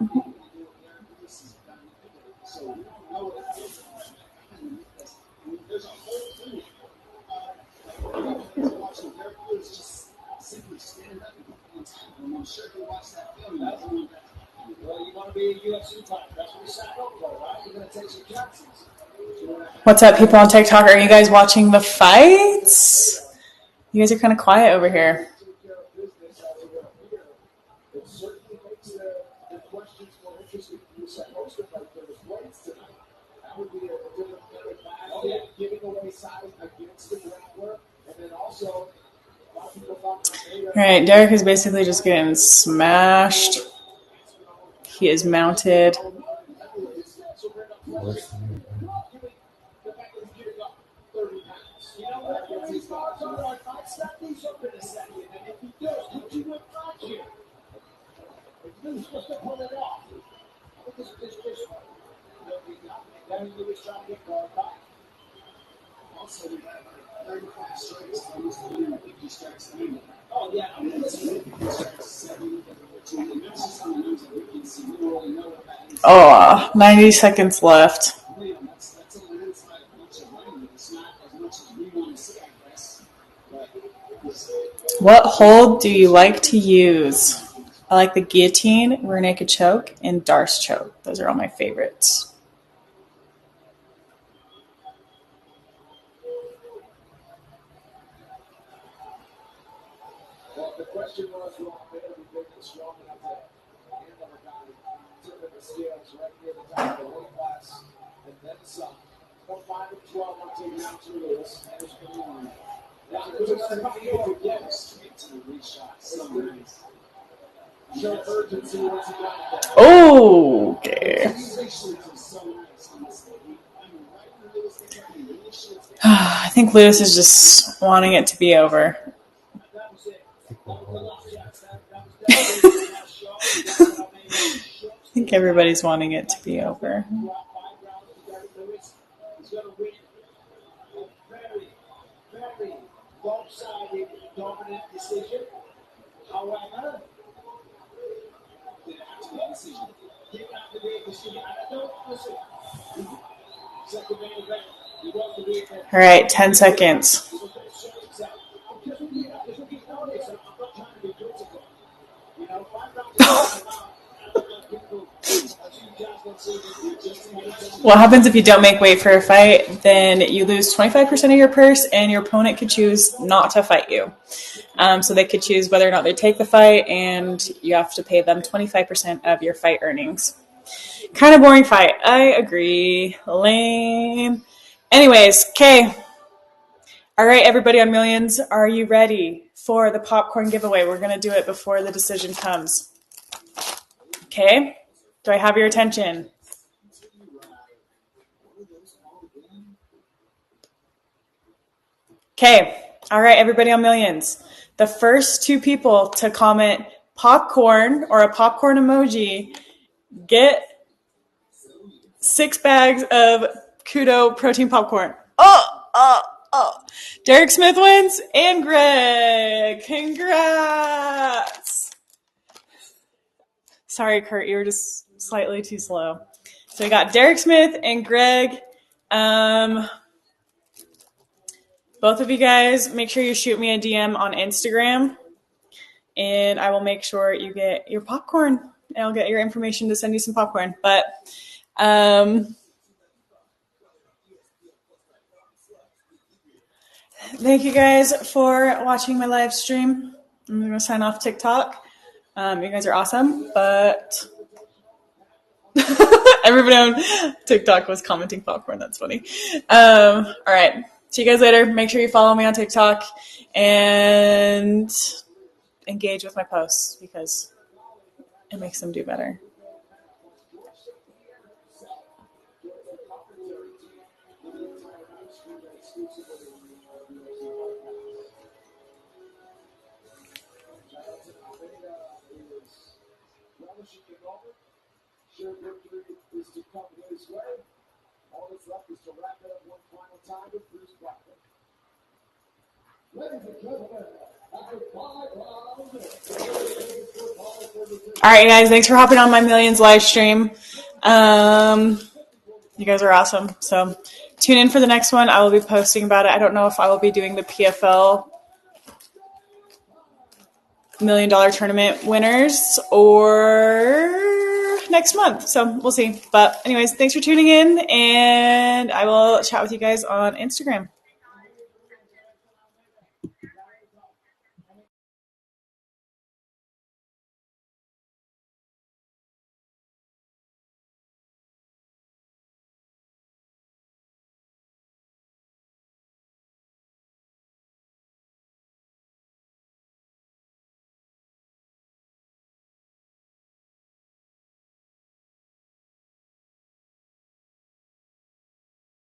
What's up, people on TikTok? Are you guys watching the fights? You guys are kind of quiet over here. All right, Derek is basically just getting smashed. He is mounted. Oh, 90 seconds left. What hold do you like to use? I like the guillotine, rear naked choke, and Darce choke. Those are all my favorites. Well, the question was, will Almeida be big and strong enough to handle a guy tipping the scales right near the top of the weight class, and then some. 5 and 12 on taking out to Lewis. That was good one. Now, there's another couple of get straight to the reshot. So nice. Show urgency once he got there. Oh, okay. I think Lewis is just wanting it to be over. I think everybody's wanting it to be over. Lopsided, dominant decision. However, didn't have to be a decision. I don't listen. Second main event. All right, 10 seconds. What happens if you don't make weight for a fight? Then you lose 25% of your purse and your opponent could choose not to fight you. So they could choose whether or not they take the fight, and you have to pay them 25% of your fight earnings. Kind of boring fight. I agree. Lame. Anyways, okay. All right, everybody on Millions, are you ready for the popcorn giveaway? We're going to do it before the decision comes. Okay? Do I have your attention? Okay. All right, everybody on Millions. The first 2 people to comment popcorn or a popcorn emoji get 6 bags of Kudo protein popcorn. Oh. Derek Smith wins, and Greg. Congrats. Sorry, Kurt, you were just slightly too slow. So we got Derek Smith and Greg. Both of you guys, make sure you shoot me a DM on Instagram, and I will make sure you get your popcorn. And I'll get your information to send you some popcorn. But thank you guys for watching my live stream. I'm going to sign off TikTok. You guys are awesome, but everybody on TikTok was commenting popcorn. That's funny. All right. See you guys later. Make sure you follow me on TikTok and engage with my posts because it makes them do better. All right, guys, thanks for hopping on my Millions live stream. You guys are awesome. So tune in for the next one. I will be posting about it. I don't know if I will be doing the PFL $1 Million Tournament winners or next month. So we'll see. But anyways, thanks for tuning in, and I will chat with you guys on Instagram.